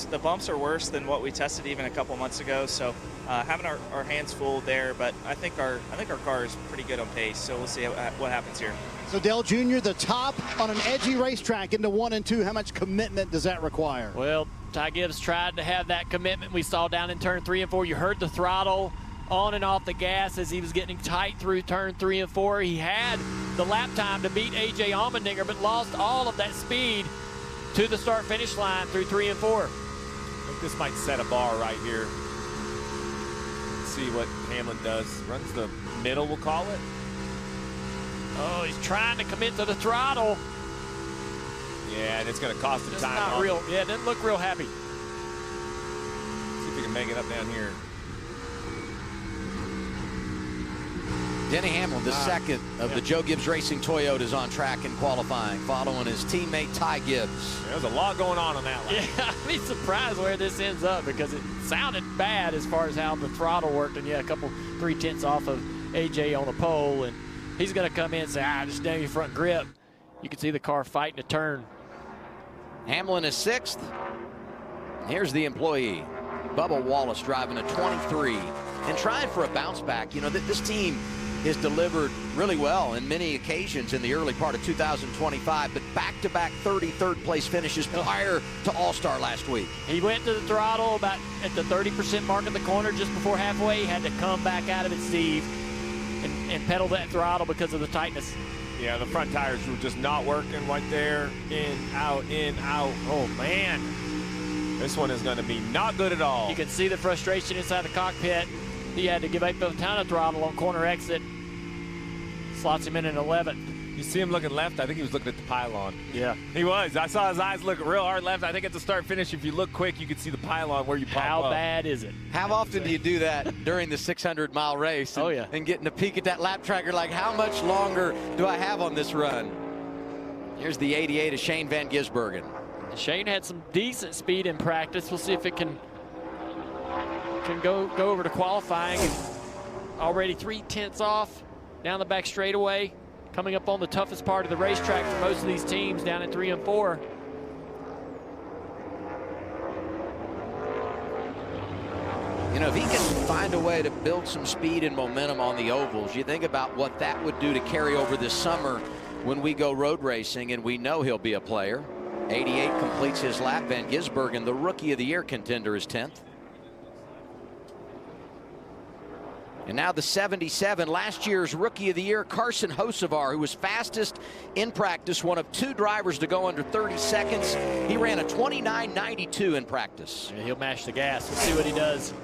the bumps are worse than what we tested even a couple months ago. So having our hands full there, but I think our car is pretty good on pace. So we'll see what happens here. So Dale Jr., the top on an edgy racetrack into 1 and 2. How much commitment does that require? Well, Ty Gibbs tried to have that commitment we saw down in turn 3 and 4. You heard the throttle on and off the gas as he was getting tight through turn 3 and 4. He had the lap time to beat A.J. Allmendinger, but lost all of that speed to the start-finish line through 3 and 4. I think this might set a bar right here. Let's see what Hamlin does. Runs the middle, we'll call it. Oh, he's trying to commit to the throttle. Yeah, and it's going to cost him time. Not real. Yeah, it doesn't look real happy. See if we can make it up down here. Denny Hamlin, the second of the Joe Gibbs Racing Toyotas on track in qualifying, following his teammate Ty Gibbs. There's a lot going on that line. Yeah, I'd be surprised where this ends up because it sounded bad as far as how the throttle worked. And yeah, a couple 3/10 off of AJ on the pole, and he's going to come in and say, just damn your front grip. You can see the car fighting a turn. Hamlin is 6th. Here's the employee, Bubba Wallace, driving a 23 and trying for a bounce back. You know, this team has delivered really well in many occasions in the early part of 2025, but back-to-back 33rd place finishes prior to All-Star last week. He went to the throttle about at the 30% mark in the corner just before halfway. He had to come back out of it, Steve, and pedal that throttle because of the tightness. Yeah, the front tires were just not working right there. In, out, in, out. Oh, man. This one is going to be not good at all. You can see the frustration inside the cockpit. He had to give up a ton of throttle on corner exit. Slots him in 11th. You see him looking left? I think he was looking at the pylon. Yeah. He was. I saw his eyes look real hard left. I think at the start-finish, if you look quick, you could see the pylon where you pop How up. bad is it? How often do you do that during the 600-mile race? Oh, yeah. And getting a peek at that lap tracker, like, how much longer do I have on this run? Here's the 88 of Shane Van Gisbergen. Shane had some decent speed in practice. We'll see if it can go over to qualifying. Already 3/10 off down the back straightaway. Coming up on the toughest part of the racetrack for most of these teams down in 3 and 4. You know, if he can find a way to build some speed and momentum on the ovals, you think about what that would do to carry over this summer when we go road racing, and we know he'll be a player. 88 completes his lap. Van Gisbergen, the Rookie of the Year contender, is 10th. And now the 77, last year's Rookie of the Year, Carson Hocevar, who was fastest in practice, one of 2 drivers to go under 30 seconds. He ran a 29.92 in practice. Yeah, he'll mash the gas. We'll see what he does.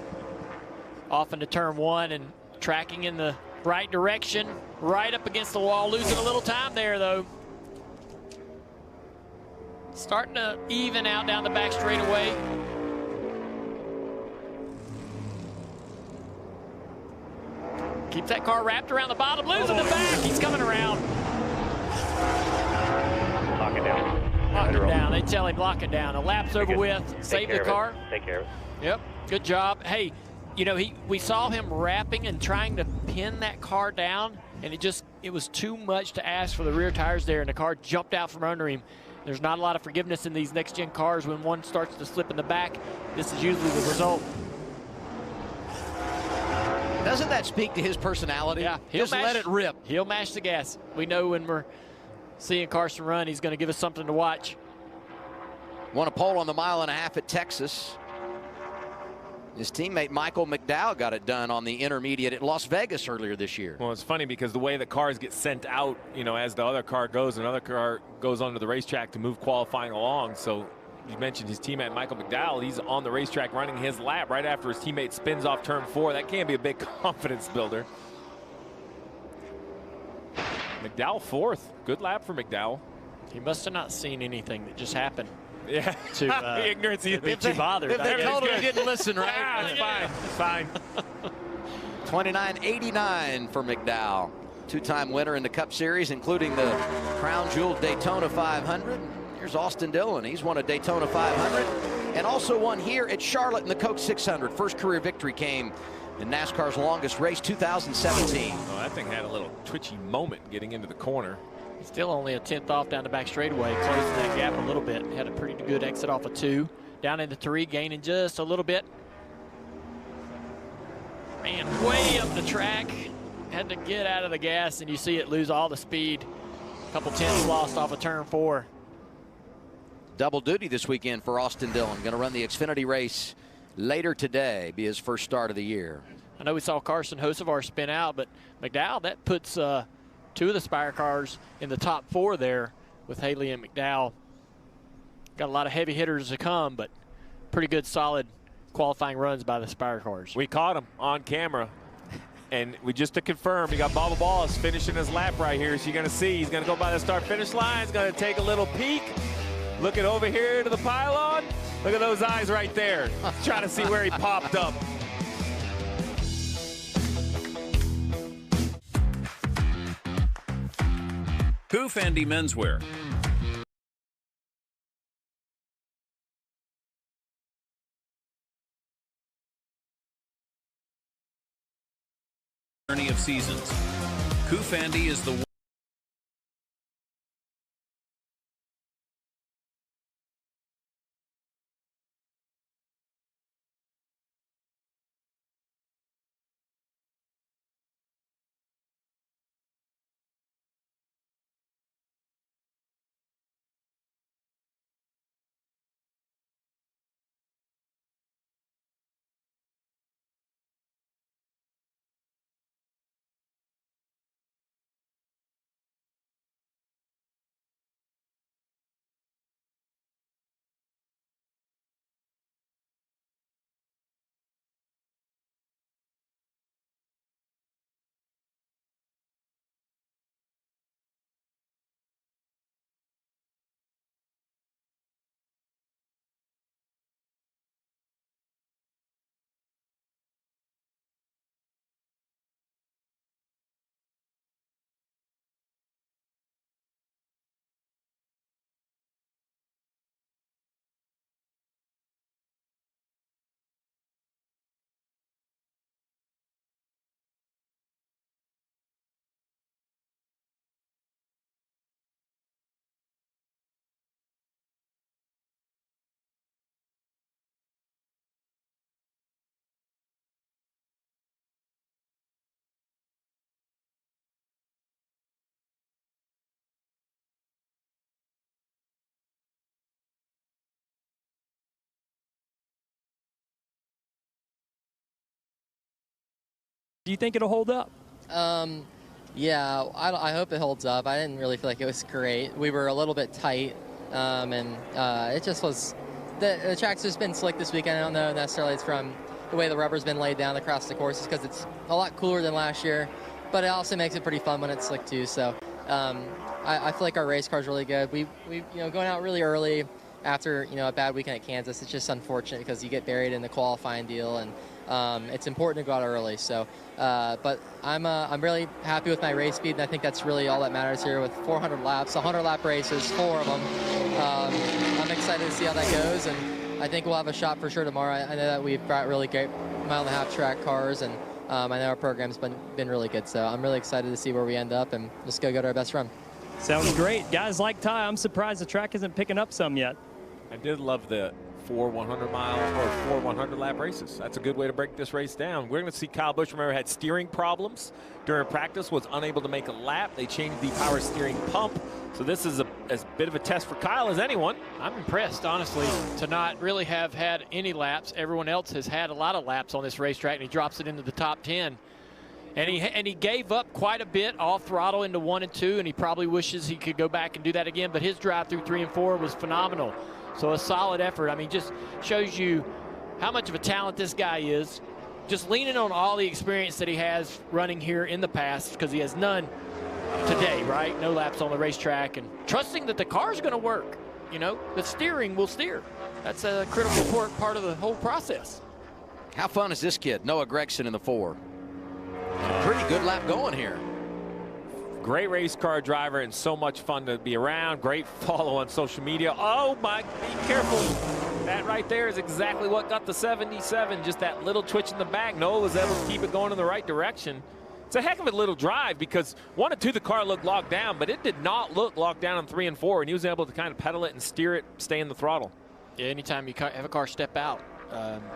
Off into turn 1 and tracking in the right direction, right up against the wall, losing a little time there, though. Starting to even out down the back straightaway. Keeps that car wrapped around the bottom, losing the back. He's coming around. Lock it down. Lock it down. They tell him lock it down. A lap's over with. Save the car. Take care of it. Yep. Good job. Hey, you know, we saw him wrapping and trying to pin that car down, and it was too much to ask for the rear tires there, and the car jumped out from under him. There's not a lot of forgiveness in these next-gen cars when one starts to slip in the back. This is usually the result. Doesn't that speak to his personality? Yeah, Just let it rip. He'll mash the gas. We know when we're seeing Carson run, he's going to give us something to watch. Won a pole on the 1.5 mile at Texas. His teammate Michael McDowell got it done on the intermediate at Las Vegas earlier this year. Well, it's funny because the way that cars get sent out, you know, as the other car goes, another car goes onto the racetrack to move qualifying along. So you mentioned his teammate Michael McDowell. He's on the racetrack running his lap right after his teammate spins off turn 4. That can be a big confidence builder. McDowell 4th. Good lap for McDowell. He must have not seen anything that just happened. Yeah. To ignorance. Be too bothered. If they told him he didn't listen, right? Yeah, it's fine. It's fine. 29.89 for McDowell. 2-time winner in the Cup Series, including the crown jewel Daytona 500. Here's Austin Dillon. He's won a Daytona 500 and also won here at Charlotte in the Coke 600. First career victory came in NASCAR's longest race, 2017. Oh, that thing had a little twitchy moment getting into the corner. Still only a 10th off down the back straightaway, closing that gap a little bit. Had a pretty good exit off of 2. Down into 3, gaining just a little bit. Man, way up the track. Had to get out of the gas, and you see it lose all the speed. A couple tenths lost off of turn 4. Double duty this weekend for Austin Dillon. Going to run the Xfinity race later today, be his first start of the year. I know we saw Carson Hocevar spin out, but McDowell, that puts 2 of the Spire cars in the top 4 there with Haley and McDowell. Got a lot of heavy hitters to come, but pretty good, solid qualifying runs by the Spire cars. We caught him on camera. And we just to confirm, we got Bubba Balls finishing his lap right here. So you're going to see he's going to go by the start-finish line. He's going to take a little peek. Looking over here to the pylon. Look at those eyes right there. Trying to see where he popped up. Koo Fendi Menswear. Journey of seasons. Koo Fendi is the Do you think it'll hold up? Yeah, I hope it holds up. I didn't really feel like it was great. We were a little bit tight, and it just was. The track's just been slick this weekend. I don't know necessarily it's from the way the rubber's been laid down across the courses because it's a lot cooler than last year, but it also makes it pretty fun when it's slick too. So I feel like our race car's really good. We going out really early after a bad weekend at Kansas. It's just unfortunate because you get buried in the qualifying deal, and it's important to go out early. So, but I'm really happy with my race speed, and I think that's really all that matters here with 400 laps, 100 lap races, 4 of them. I'm excited to see how that goes, and I think we'll have a shot for sure tomorrow. I know that we've got really great mile-and-a-half track cars, and I know our program's been really good. So I'm really excited to see where we end up and just go get our best run. Sounds great. Guys like Ty, I'm surprised the track isn't picking up some yet. I did love the 4 100-mile or 4 100-lap races. That's a good way to break this race down. We're going to see Kyle Busch, remember, had steering problems during practice, was unable to make a lap. They changed the power steering pump. So this is as bit of a test for Kyle as anyone. I'm impressed, honestly, to not really have had any laps. Everyone else has had a lot of laps on this racetrack, and he drops it into the top 10. And he gave up quite a bit off throttle into 1 and 2, and he probably wishes he could go back and do that again. But his drive through 3 and 4 was phenomenal. So a solid effort. I mean, just shows you how much of a talent this guy is. Just leaning on all the experience that he has running here in the past, because he has none today, right? No laps on the racetrack, and trusting that the car's going to work. The steering will steer. That's a critical part of the whole process. How fun is this kid, Noah Gregson, in the 4? Pretty good lap going here. Great race car driver and so much fun to be around. Great follow on social media. Oh my, be careful. That right there is exactly what got the 77. Just that little twitch in the back. Noah was able to keep it going in the right direction. It's a heck of a little drive because 1 and 2 the car looked locked down, but it did not look locked down on 3 and 4, and he was able to kind of pedal it and steer it, stay in the throttle. Yeah, anytime you have a car step out,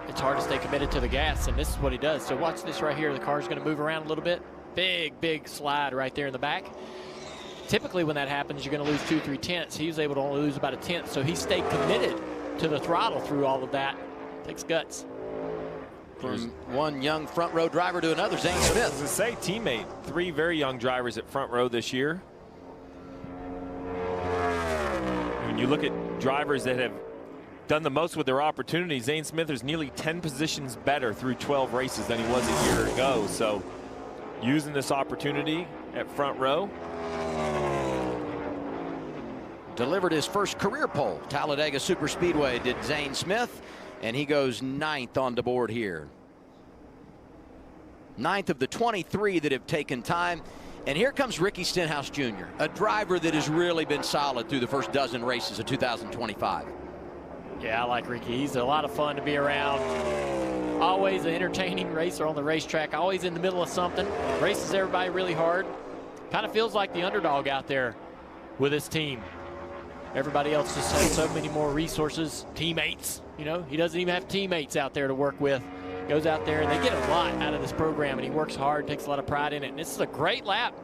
it's hard to stay committed to the gas, and this is what he does. So watch this right here. The car's going to move around a little bit. Big slide right there in the back. Typically when that happens, you're going to lose 2-3 tenths. He was able to only lose about a tenth, so he stayed committed to the throttle through all of that. Takes guts. From one young front row driver to another, Zane Smith. As I say, teammate. 3 very young drivers at front row this year. When you look at drivers that have done the most with their opportunities, Zane Smith is nearly 10 positions better through 12 races than he was a year ago. So using this opportunity at front row. Delivered his first career pole. Talladega Superspeedway did Zane Smith, and he goes 9th on the board here. 9th of the 23 that have taken time. And here comes Ricky Stenhouse Jr., a driver that has really been solid through the first dozen races of 2025. Yeah, I like Ricky. He's a lot of fun to be around. Always an entertaining racer on the racetrack, always in the middle of something. Races everybody really hard. Kind of feels like the underdog out there with his team. Everybody else just has so many more resources, teammates. He doesn't even have teammates out there to work with. Goes out there and they get a lot out of this program, and he works hard, takes a lot of pride in it. And this is a great lap.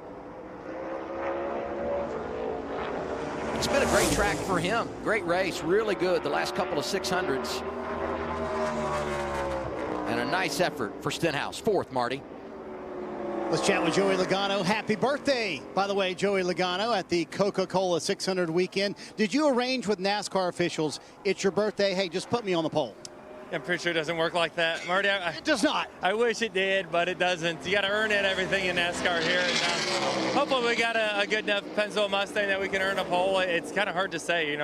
It's been a great track for him. Great race, really good the last couple of 600s. And a nice effort for Stenhouse. 4th, Marty. Let's chat with Joey Logano. Happy birthday, by the way, Joey Logano, at the Coca-Cola 600 weekend. Did you arrange with NASCAR officials, it's your birthday, hey, just put me on the pole? I'm pretty sure it doesn't work like that, Marty. It does not. I wish it did, but it doesn't. You got to earn it, everything in NASCAR here. And, hopefully we got a good enough Pennzoil Mustang that we can earn a pole. It's kind of hard to say.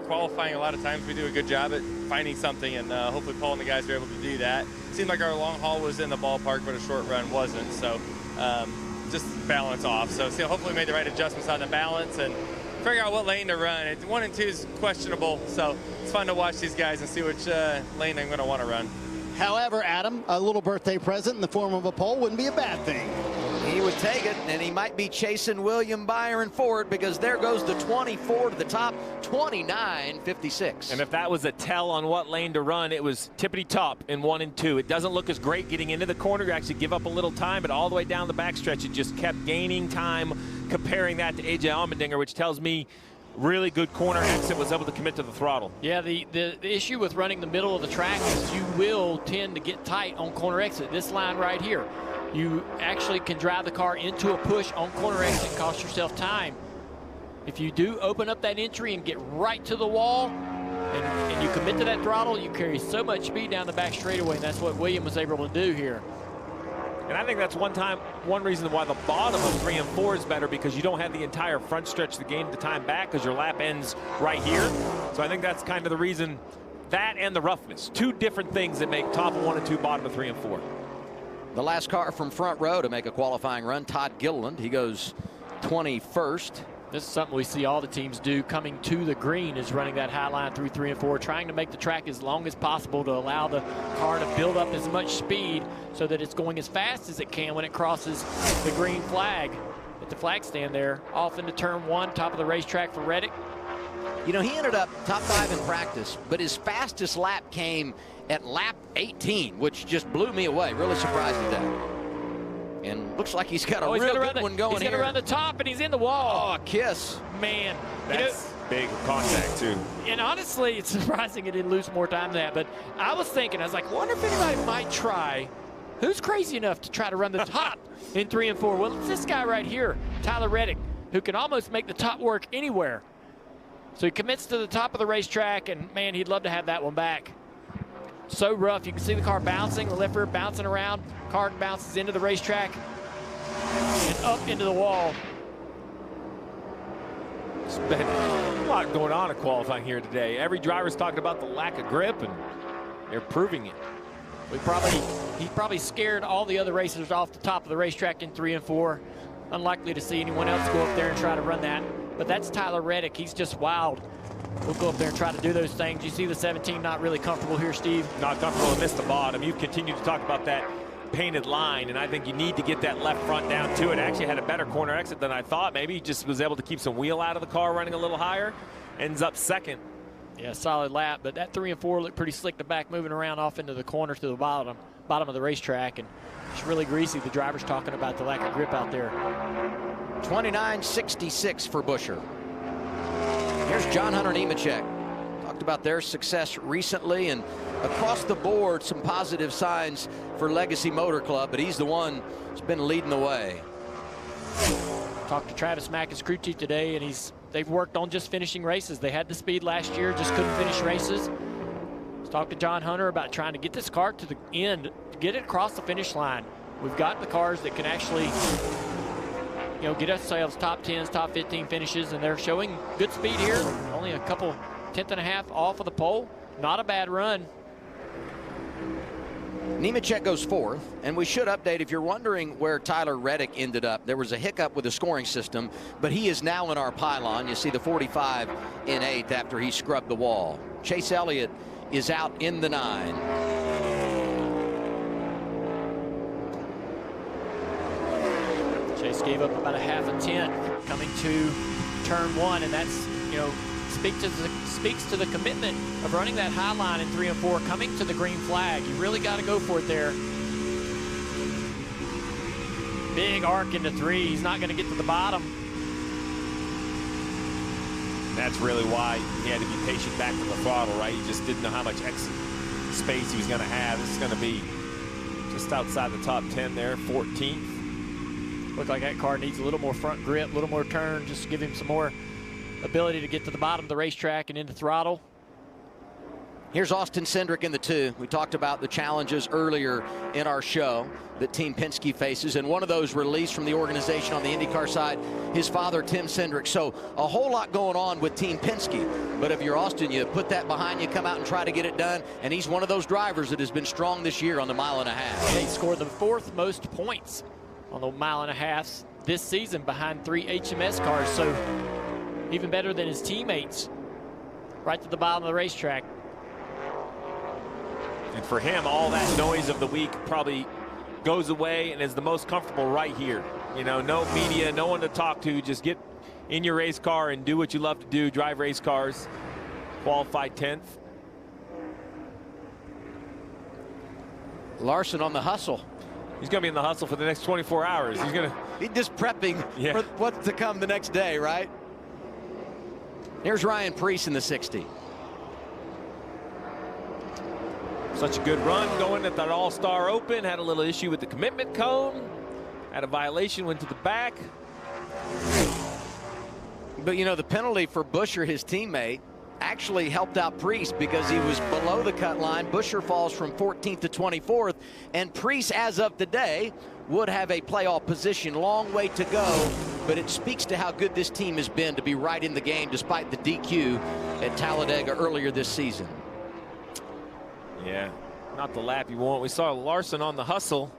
Qualifying a lot of times we do a good job at finding something, and hopefully Paul and the guys are able to do that. It seemed like our long haul was in the ballpark, but a short run wasn't. So just balance off. So hopefully we made the right adjustments on the balance and figure out what lane to run. 1 and 2 is questionable, so it's fun to watch these guys and see which lane I'm going to want to run. However, Adam, a little birthday present in the form of a pole wouldn't be a bad thing. He would take it, and he might be chasing William Byron for it, because there goes the 24 to the top, 29.56. And if that was a tell on what lane to run, it was tippity top in 1 and 2. It doesn't look as great getting into the corner. You actually give up a little time, but all the way down the backstretch, it just kept gaining time. Comparing that to AJ Allmendinger, which tells me really good corner exit, was able to commit to the throttle. Yeah, the issue with running the middle of the track is you will tend to get tight on corner exit. This line right here, you actually can drive the car into a push on corner exit and cost yourself time. If you do open up that entry and get right to the wall and you commit to that throttle, you carry so much speed down the back straightaway, and that's what William was able to do here. And I think that's one reason why the bottom of 3 and 4 is better, because you don't have the entire front stretch to gain the time back because your lap ends right here. So I think that's kind of the reason, that and the roughness. Two different things that make top of 1 and 2, bottom of 3 and 4. The last car from front row to make a qualifying run, Todd Gilliland. He goes 21st. This is something we see all the teams do coming to the green, is running that high line through 3 and 4, trying to make the track as long as possible to allow the car to build up as much speed so that it's going as fast as it can when it crosses the green flag at the flag stand there. Off into turn 1, top of the racetrack for Reddick. You know, he ended up top 5 in practice, but his fastest lap came at lap 18, which just blew me away. Really surprised at that. And looks like he's got a real good one going here. He's going to run the top, and he's in the wall. Oh, a kiss. Man. That's big contact, too. And honestly, it's surprising he didn't lose more time than that. But I was thinking, I was like, wonder if anybody might try. Who's crazy enough to try to run the top in 3 and 4? Well, it's this guy right here, Tyler Reddick, who can almost make the top work anywhere. So he commits to the top of the racetrack, and, man, he'd love to have that one back. So rough. You can see the car bouncing, the left rear bouncing around. Car bounces into the racetrack and up into the wall. There's been a lot going on in qualifying here today. Every driver's talking about the lack of grip, and they're proving it. He probably scared all the other racers off the top of the racetrack in 3 and 4. Unlikely to see anyone else go up there and try to run that. But that's Tyler Reddick. He's just wild. We'll go up there and try to do those things. You see the 17 not really comfortable here, Steve? Not comfortable and missed the bottom. You've continued to talk about that painted line, and I think you need to get that left front down to it. Actually had a better corner exit than I thought. Maybe he just was able to keep some wheel out of the car running a little higher. Ends up second. Yeah, solid lap, but that 3 and 4 looked pretty slick. The back moving around off into the corner to the bottom of the racetrack, and it's really greasy. The driver's talking about the lack of grip out there. 29.66 for Buescher. Here's John Hunter Nemechek. Talked about their success recently, and across the board, some positive signs for Legacy Motor Club, but he's the one who's been leading the way. Talked to Travis Mack, his crew chief, today, and they've worked on just finishing races. They had the speed last year, just couldn't finish races. Let's talk to John Hunter about trying to get this car to the end, to get it across the finish line. We've got the cars that can actually, you know, get ourselves top 10s, top 15 finishes, and they're showing good speed here. Only a couple, 10th and a half off of the pole. Not a bad run. Nemechek goes 4th, and we should update, if you're wondering where Tyler Reddick ended up, there was a hiccup with the scoring system, but he is now in our pylon. You see the 45 in 8th after he scrubbed the wall. Chase Elliott is out in the 9. Chase gave up about a half a tenth coming to turn 1, and that's, you know, speaks to the commitment of running that high line in 3 and 4, coming to the green flag. You really got to go for it there. Big arc into 3. He's not going to get to the bottom. That's really why he had to be patient back to the throttle, right? He just didn't know how much exit space he was going to have. This is going to be just outside the top 10 there, 14th. Look like that car needs a little more front grip, a little more turn, just to give him some more ability to get to the bottom of the racetrack and into throttle. Here's Austin Cindric in the 2. We talked about the challenges earlier in our show that Team Penske faces, and one of those released from the organization on the IndyCar side, his father, Tim Cindric. So a whole lot going on with Team Penske. But if you're Austin, you put that behind you, come out and try to get it done, and he's one of those drivers that has been strong this year on the mile and a half. He scored the 4th most points on the mile and a half this season behind 3 HMS cars, so even better than his teammates. Right to the bottom of the racetrack. And for him, all that noise of the week probably goes away and is the most comfortable right here. You know, no media, no one to talk to. Just get in your race car and do what you love to do, drive race cars. Qualified 10th. Larson on the hustle. He's going to be in the hustle for the next 24 hours. He's just prepping for what's to come the next day, right? Here's Ryan Preece in the 60. Such a good run going at that All-Star Open. Had a little issue with the commitment cone. Had a violation, went to the back. But, you know, the penalty for Buescher, his teammate, actually helped out Priest because he was below the cut line. Buescher falls from 14th to 24th, and Priest, as of today, would have a playoff position. Long way to go, but it speaks to how good this team has been to be right in the game despite the DQ at Talladega earlier this season. Yeah, not the lap you want. We saw Larson on the hustle.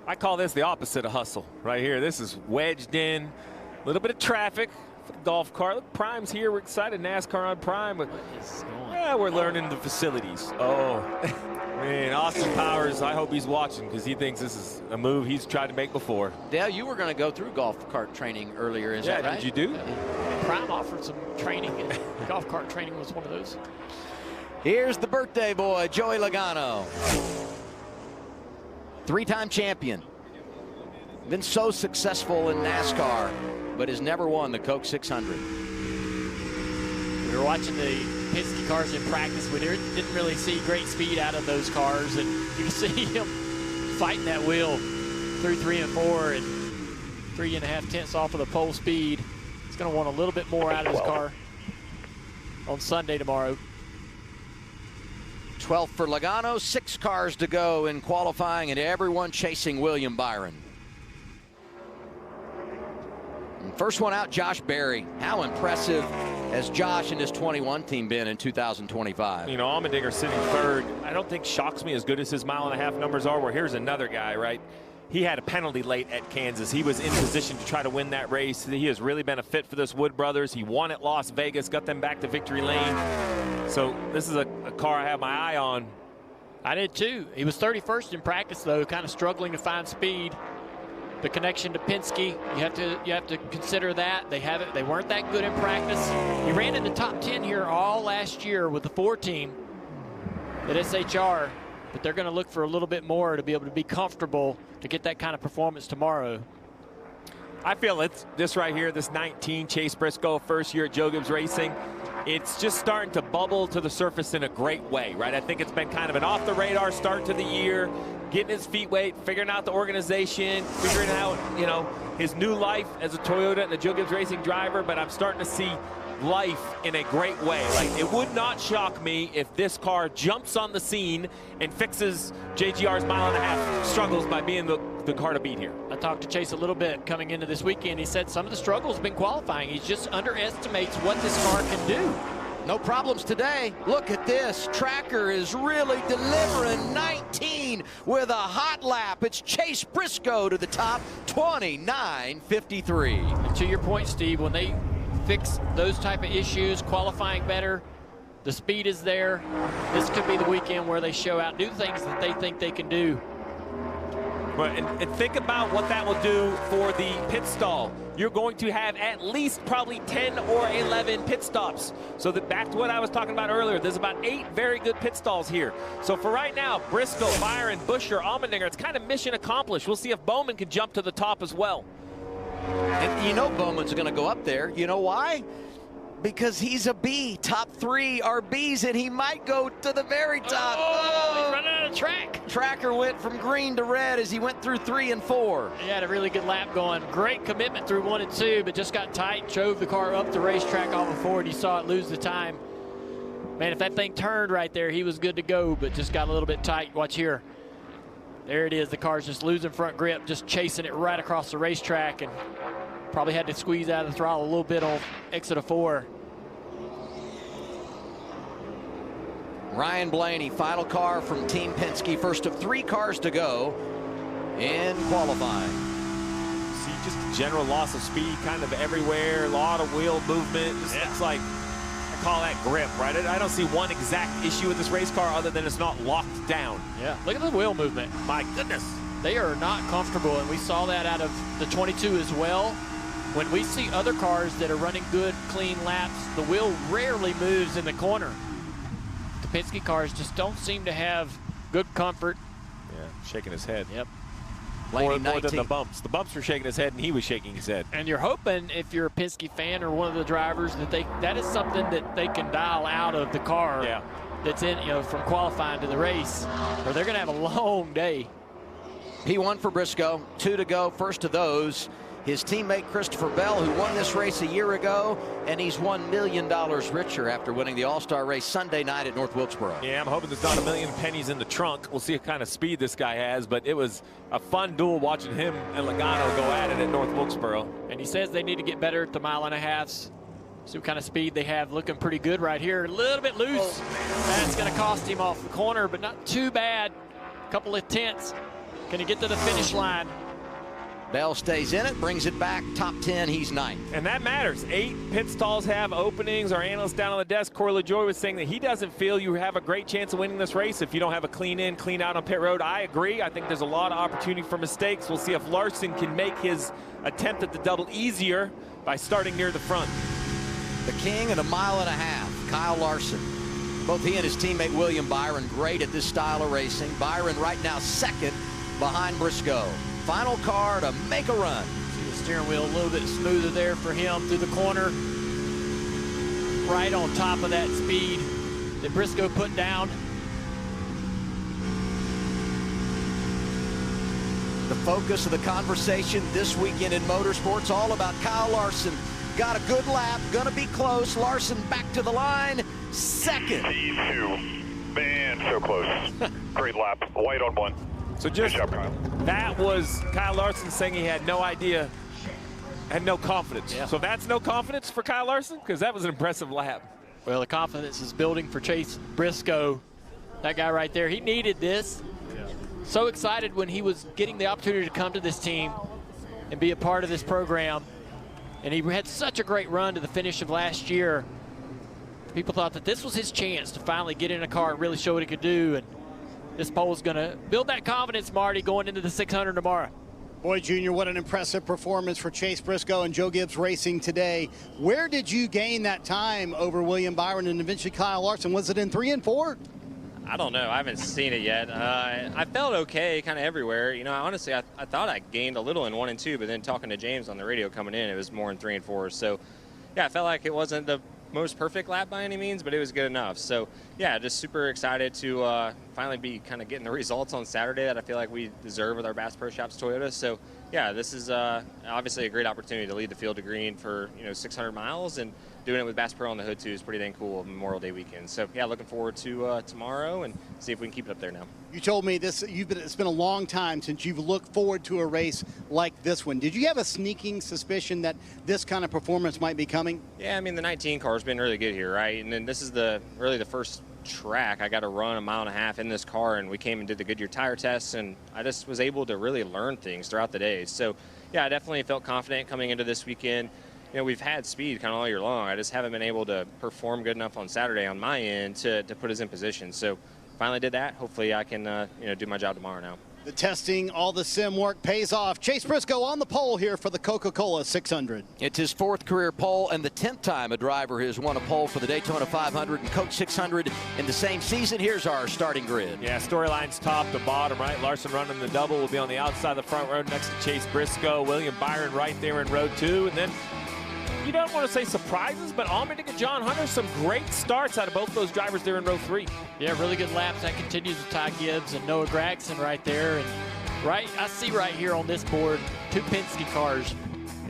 I call this the opposite of hustle right here. This is wedged in, a little bit of traffic for the golf cart. Look, Prime's here. We're excited. NASCAR on Prime, but yeah, we're learning the facilities. Oh, man, Austin Powers, I hope he's watching because he thinks this is a move he's tried to make before. Dale, you were going to go through golf cart training earlier, is that right? Did you do? Prime offered some training, and golf cart training was one of those. Here's the birthday boy, Joey Logano. Three-time champion. Been so successful in NASCAR, but has never won the Coke 600. We were watching the Penske cars in practice. We didn't really see great speed out of those cars, and you can see him fighting that wheel through 3 and 4 and 3.5 tenths off of the pole speed. He's going to want a little bit more out of his car on Sunday tomorrow. 12th for Logano, 6 cars to go in qualifying, and everyone chasing William Byron. And first one out, Josh Berry. How impressive has Josh and his 21 team been in 2025? You know, Allmendinger sitting third. I don't think shocks me as good as his mile-and-a-half numbers are, where here's another guy, right? He had a penalty late at Kansas. He was in position to try to win that race. He has really been a fit for this Wood Brothers. He won at Las Vegas, got them back to victory lane. So this is a car I have my eye on. I did too. He was 31st in practice, though, kind of struggling to find speed. The connection to Penske, you have to consider that. They weren't that good in practice. He ran in the top 10 here all last year with the 4 team at SHR, but they're going to look for a little bit more to be able to be comfortable to get that kind of performance tomorrow. I feel it's this right here, this 19 Chase Briscoe, first year at Joe Gibbs Racing. It's just starting to bubble to the surface in a great way, right? I think it's been kind of an off-the-radar start to the year, getting his feet wet, figuring out the organization, figuring out, you know, his new life as a Toyota and a Joe Gibbs Racing driver, but I'm starting to see life in a great way. Like, it would not shock me if this car jumps on the scene and fixes JGR's mile-and-a-half struggles by being the car to beat here. I talked to Chase a little bit coming into this weekend. He said some of the struggles have been qualifying. He just underestimates what this car can do. No problems today. Look at this. Tracker is really delivering. 19 with a hot lap. It's Chase Briscoe to the top, 29.53. And to your point, Steve, when they fix those type of issues, qualifying better, the speed is there, this could be the weekend where they show out, do things that they think they can do. But and think about what that will do for the pit stall. You're going to have at least probably 10 or 11 pit stops. So that back to what I was talking about earlier, there's about 8 very good pit stalls here. So for right now, Briscoe, Byron, Buescher, Allmendinger, it's kind of mission accomplished. We'll see if Bowman can jump to the top as well. And you know Bowman's going to go up there. You know why? Because he's a B. Top 3 are Bs, and he might go to the very top. Oh, he's running out of track. Tracker went from green to red as he went through 3 and 4. He had a really good lap going. Great commitment through 1 and 2, but just got tight, drove the car up the racetrack off of forward. You saw it lose the time. Man, if that thing turned right there, he was good to go, but just got a little bit tight. Watch here. There it is. The car's just losing front grip, just chasing it right across the racetrack, and probably had to squeeze out of the throttle a little bit on exit of 4. Ryan Blaney, final car from Team Penske. First of 3 cars to go in qualifying. See just general loss of speed kind of everywhere. A lot of wheel movement. Just looks like, I call that grip, right? I don't see one exact issue with this race car other than it's not locked down. Yeah, look at the wheel movement. My goodness. They are not comfortable, and we saw that out of the 22 as well. When we see other cars that are running good, clean laps, the wheel rarely moves in the corner. The Penske cars just don't seem to have good comfort. Yeah, shaking his head. Yep. More than the bumps. The bumps were shaking his head, and he was shaking his head. And you're hoping, if you're a Penske fan or one of the drivers, that that is something that they can dial out of the car. Yeah. that's in, from qualifying to the race, or they're going to have a long day. P1 for Briscoe, 2 to go. First of those, his teammate Christopher Bell, who won this race a year ago, and he's $1 million richer after winning the All-Star race Sunday night at North Wilkesboro. Yeah, I'm hoping there's not a million pennies in the trunk. We'll see what kind of speed this guy has, but it was a fun duel watching him and Logano go at it at North Wilkesboro. And he says they need to get better at the 1.5 miles. See what kind of speed they have. Looking pretty good right here. A little bit loose. That's going to cost him off the corner, but not too bad. A couple of tenths. Can he get to the finish line? Bell stays in it, brings it back. Top 10, he's 9th. And that matters. 8 pit stalls have openings. Our analyst down on the desk, Corey LaJoy, was saying that he doesn't feel you have a great chance of winning this race if you don't have a clean in, clean out on pit road. I agree. I think there's a lot of opportunity for mistakes. We'll see if Larson can make his attempt at the double easier by starting near the front. The king at 1.5 miles, Kyle Larson. Both he and his teammate William Byron great at this style of racing. Byron right now 2nd behind Briscoe. Final car to make a run. See the steering wheel a little bit smoother there for him through the corner. Right on top of that speed that Briscoe put down. The focus of the conversation this weekend in motorsports, all about Kyle Larson. Got a good lap, gonna be close. Larson back to the line, 2nd. P2, man, so close. Great lap, white on 1. So just that was Kyle Larson saying he had no idea, had no confidence. Yeah. So that's no confidence for Kyle Larson? Because that was an impressive lap. Well, the confidence is building for Chase Briscoe. That guy right there, he needed this. Yeah. So excited when he was getting the opportunity to come to this team and be a part of this program. And he had such a great run to the finish of last year. People thought that this was his chance to finally get in a car and really show what he could do. And this pole is going to build that confidence, Marty, going into the 600 tomorrow. Boy, Junior, what an impressive performance for Chase Briscoe and Joe Gibbs Racing today. Where did you gain that time over William Byron and eventually Kyle Larson? Was it in 3 and 4? I don't know. I haven't seen it yet. I felt okay kind of everywhere. Honestly, I thought I gained a little in 1 and 2, but then talking to James on the radio coming in, it was more in 3 and 4. So, yeah, I felt like it wasn't the most perfect lap by any means, but it was good enough. So, yeah, just super excited to finally be kind of getting the results on Saturday that I feel like we deserve with our Bass Pro Shops Toyota. So, yeah, this is obviously a great opportunity to lead the field to green for 600 miles, and doing it with Bass Pro on the hood too is pretty dang cool. Memorial Day weekend. So yeah, looking forward to tomorrow and see if we can keep it up there now. You told me it's been a long time since you've looked forward to a race like this one. Did you have a sneaking suspicion that this kind of performance might be coming? Yeah, I mean the 19 car's been really good here, right? And then this is really the first track I got to run 1.5 miles in this car, and we came and did the Goodyear tire tests, and I just was able to really learn things throughout the day. So yeah, I definitely felt confident coming into this weekend. We've had speed kind of all year long. I just haven't been able to perform good enough on Saturday on my end to put us in position. So finally did that. Hopefully I can do my job tomorrow now. The testing, all the sim work pays off. Chase Briscoe on the pole here for the Coca-Cola 600. It's his 4th career pole and the 10th time a driver has won a pole for the Daytona 500 and Coke 600 in the same season. Here's our starting grid. Yeah, storylines top to bottom, right? Larson running the double will be on the outside of the front row next to Chase Briscoe. William Byron right there in row 2. And then you don't want to say surprises, but Allmendinger and John Hunter, some great starts out of both those drivers there in row 3. Yeah, really good laps. That continues with Ty Gibbs and Noah Gragson right there. And I see right here on this board 2 Penske cars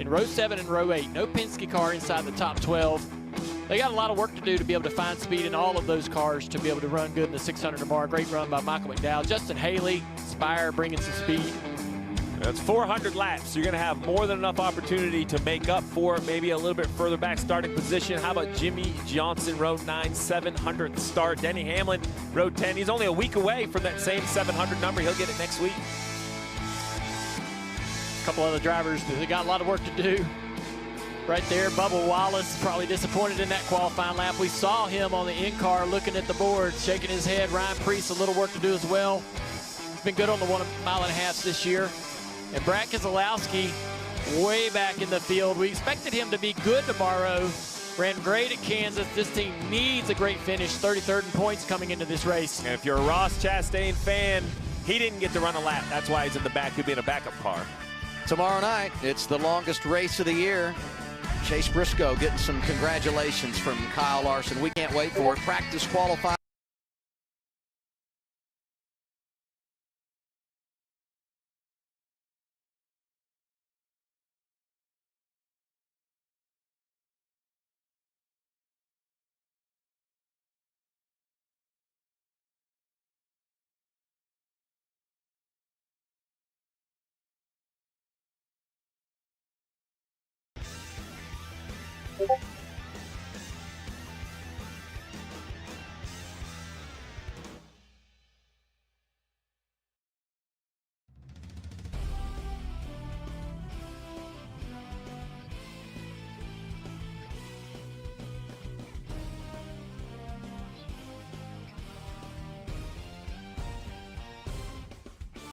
in row 7 and row 8. No Penske car inside the top 12. They got a lot of work to do to be able to find speed in all of those cars to be able to run good in the 600 tomorrow. Great run by Michael McDowell. Justin Haley, Spire bringing some speed. That's 400 laps. You're going to have more than enough opportunity to make up for it, maybe a little bit further back starting position. How about Jimmy Johnson, row 9, 700th start. Denny Hamlin, row 10. He's only a week away from that same 700 number. He'll get it next week. A couple other drivers, they got a lot of work to do. Right there, Bubba Wallace probably disappointed in that qualifying lap. We saw him on the in-car looking at the board, shaking his head. Ryan Preece, a little work to do as well. He's been good on the 1.5 miles this year. And Brad Keselowski way back in the field. We expected him to be good tomorrow. Ran great at Kansas. This team needs a great finish. 33rd in points coming into this race. And if you're a Ross Chastain fan, he didn't get to run a lap. That's why he's in the back. He'll be in a backup car. Tomorrow night, it's the longest race of the year. Chase Briscoe getting some congratulations from Kyle Larson. We can't wait for it. Practice qualifying.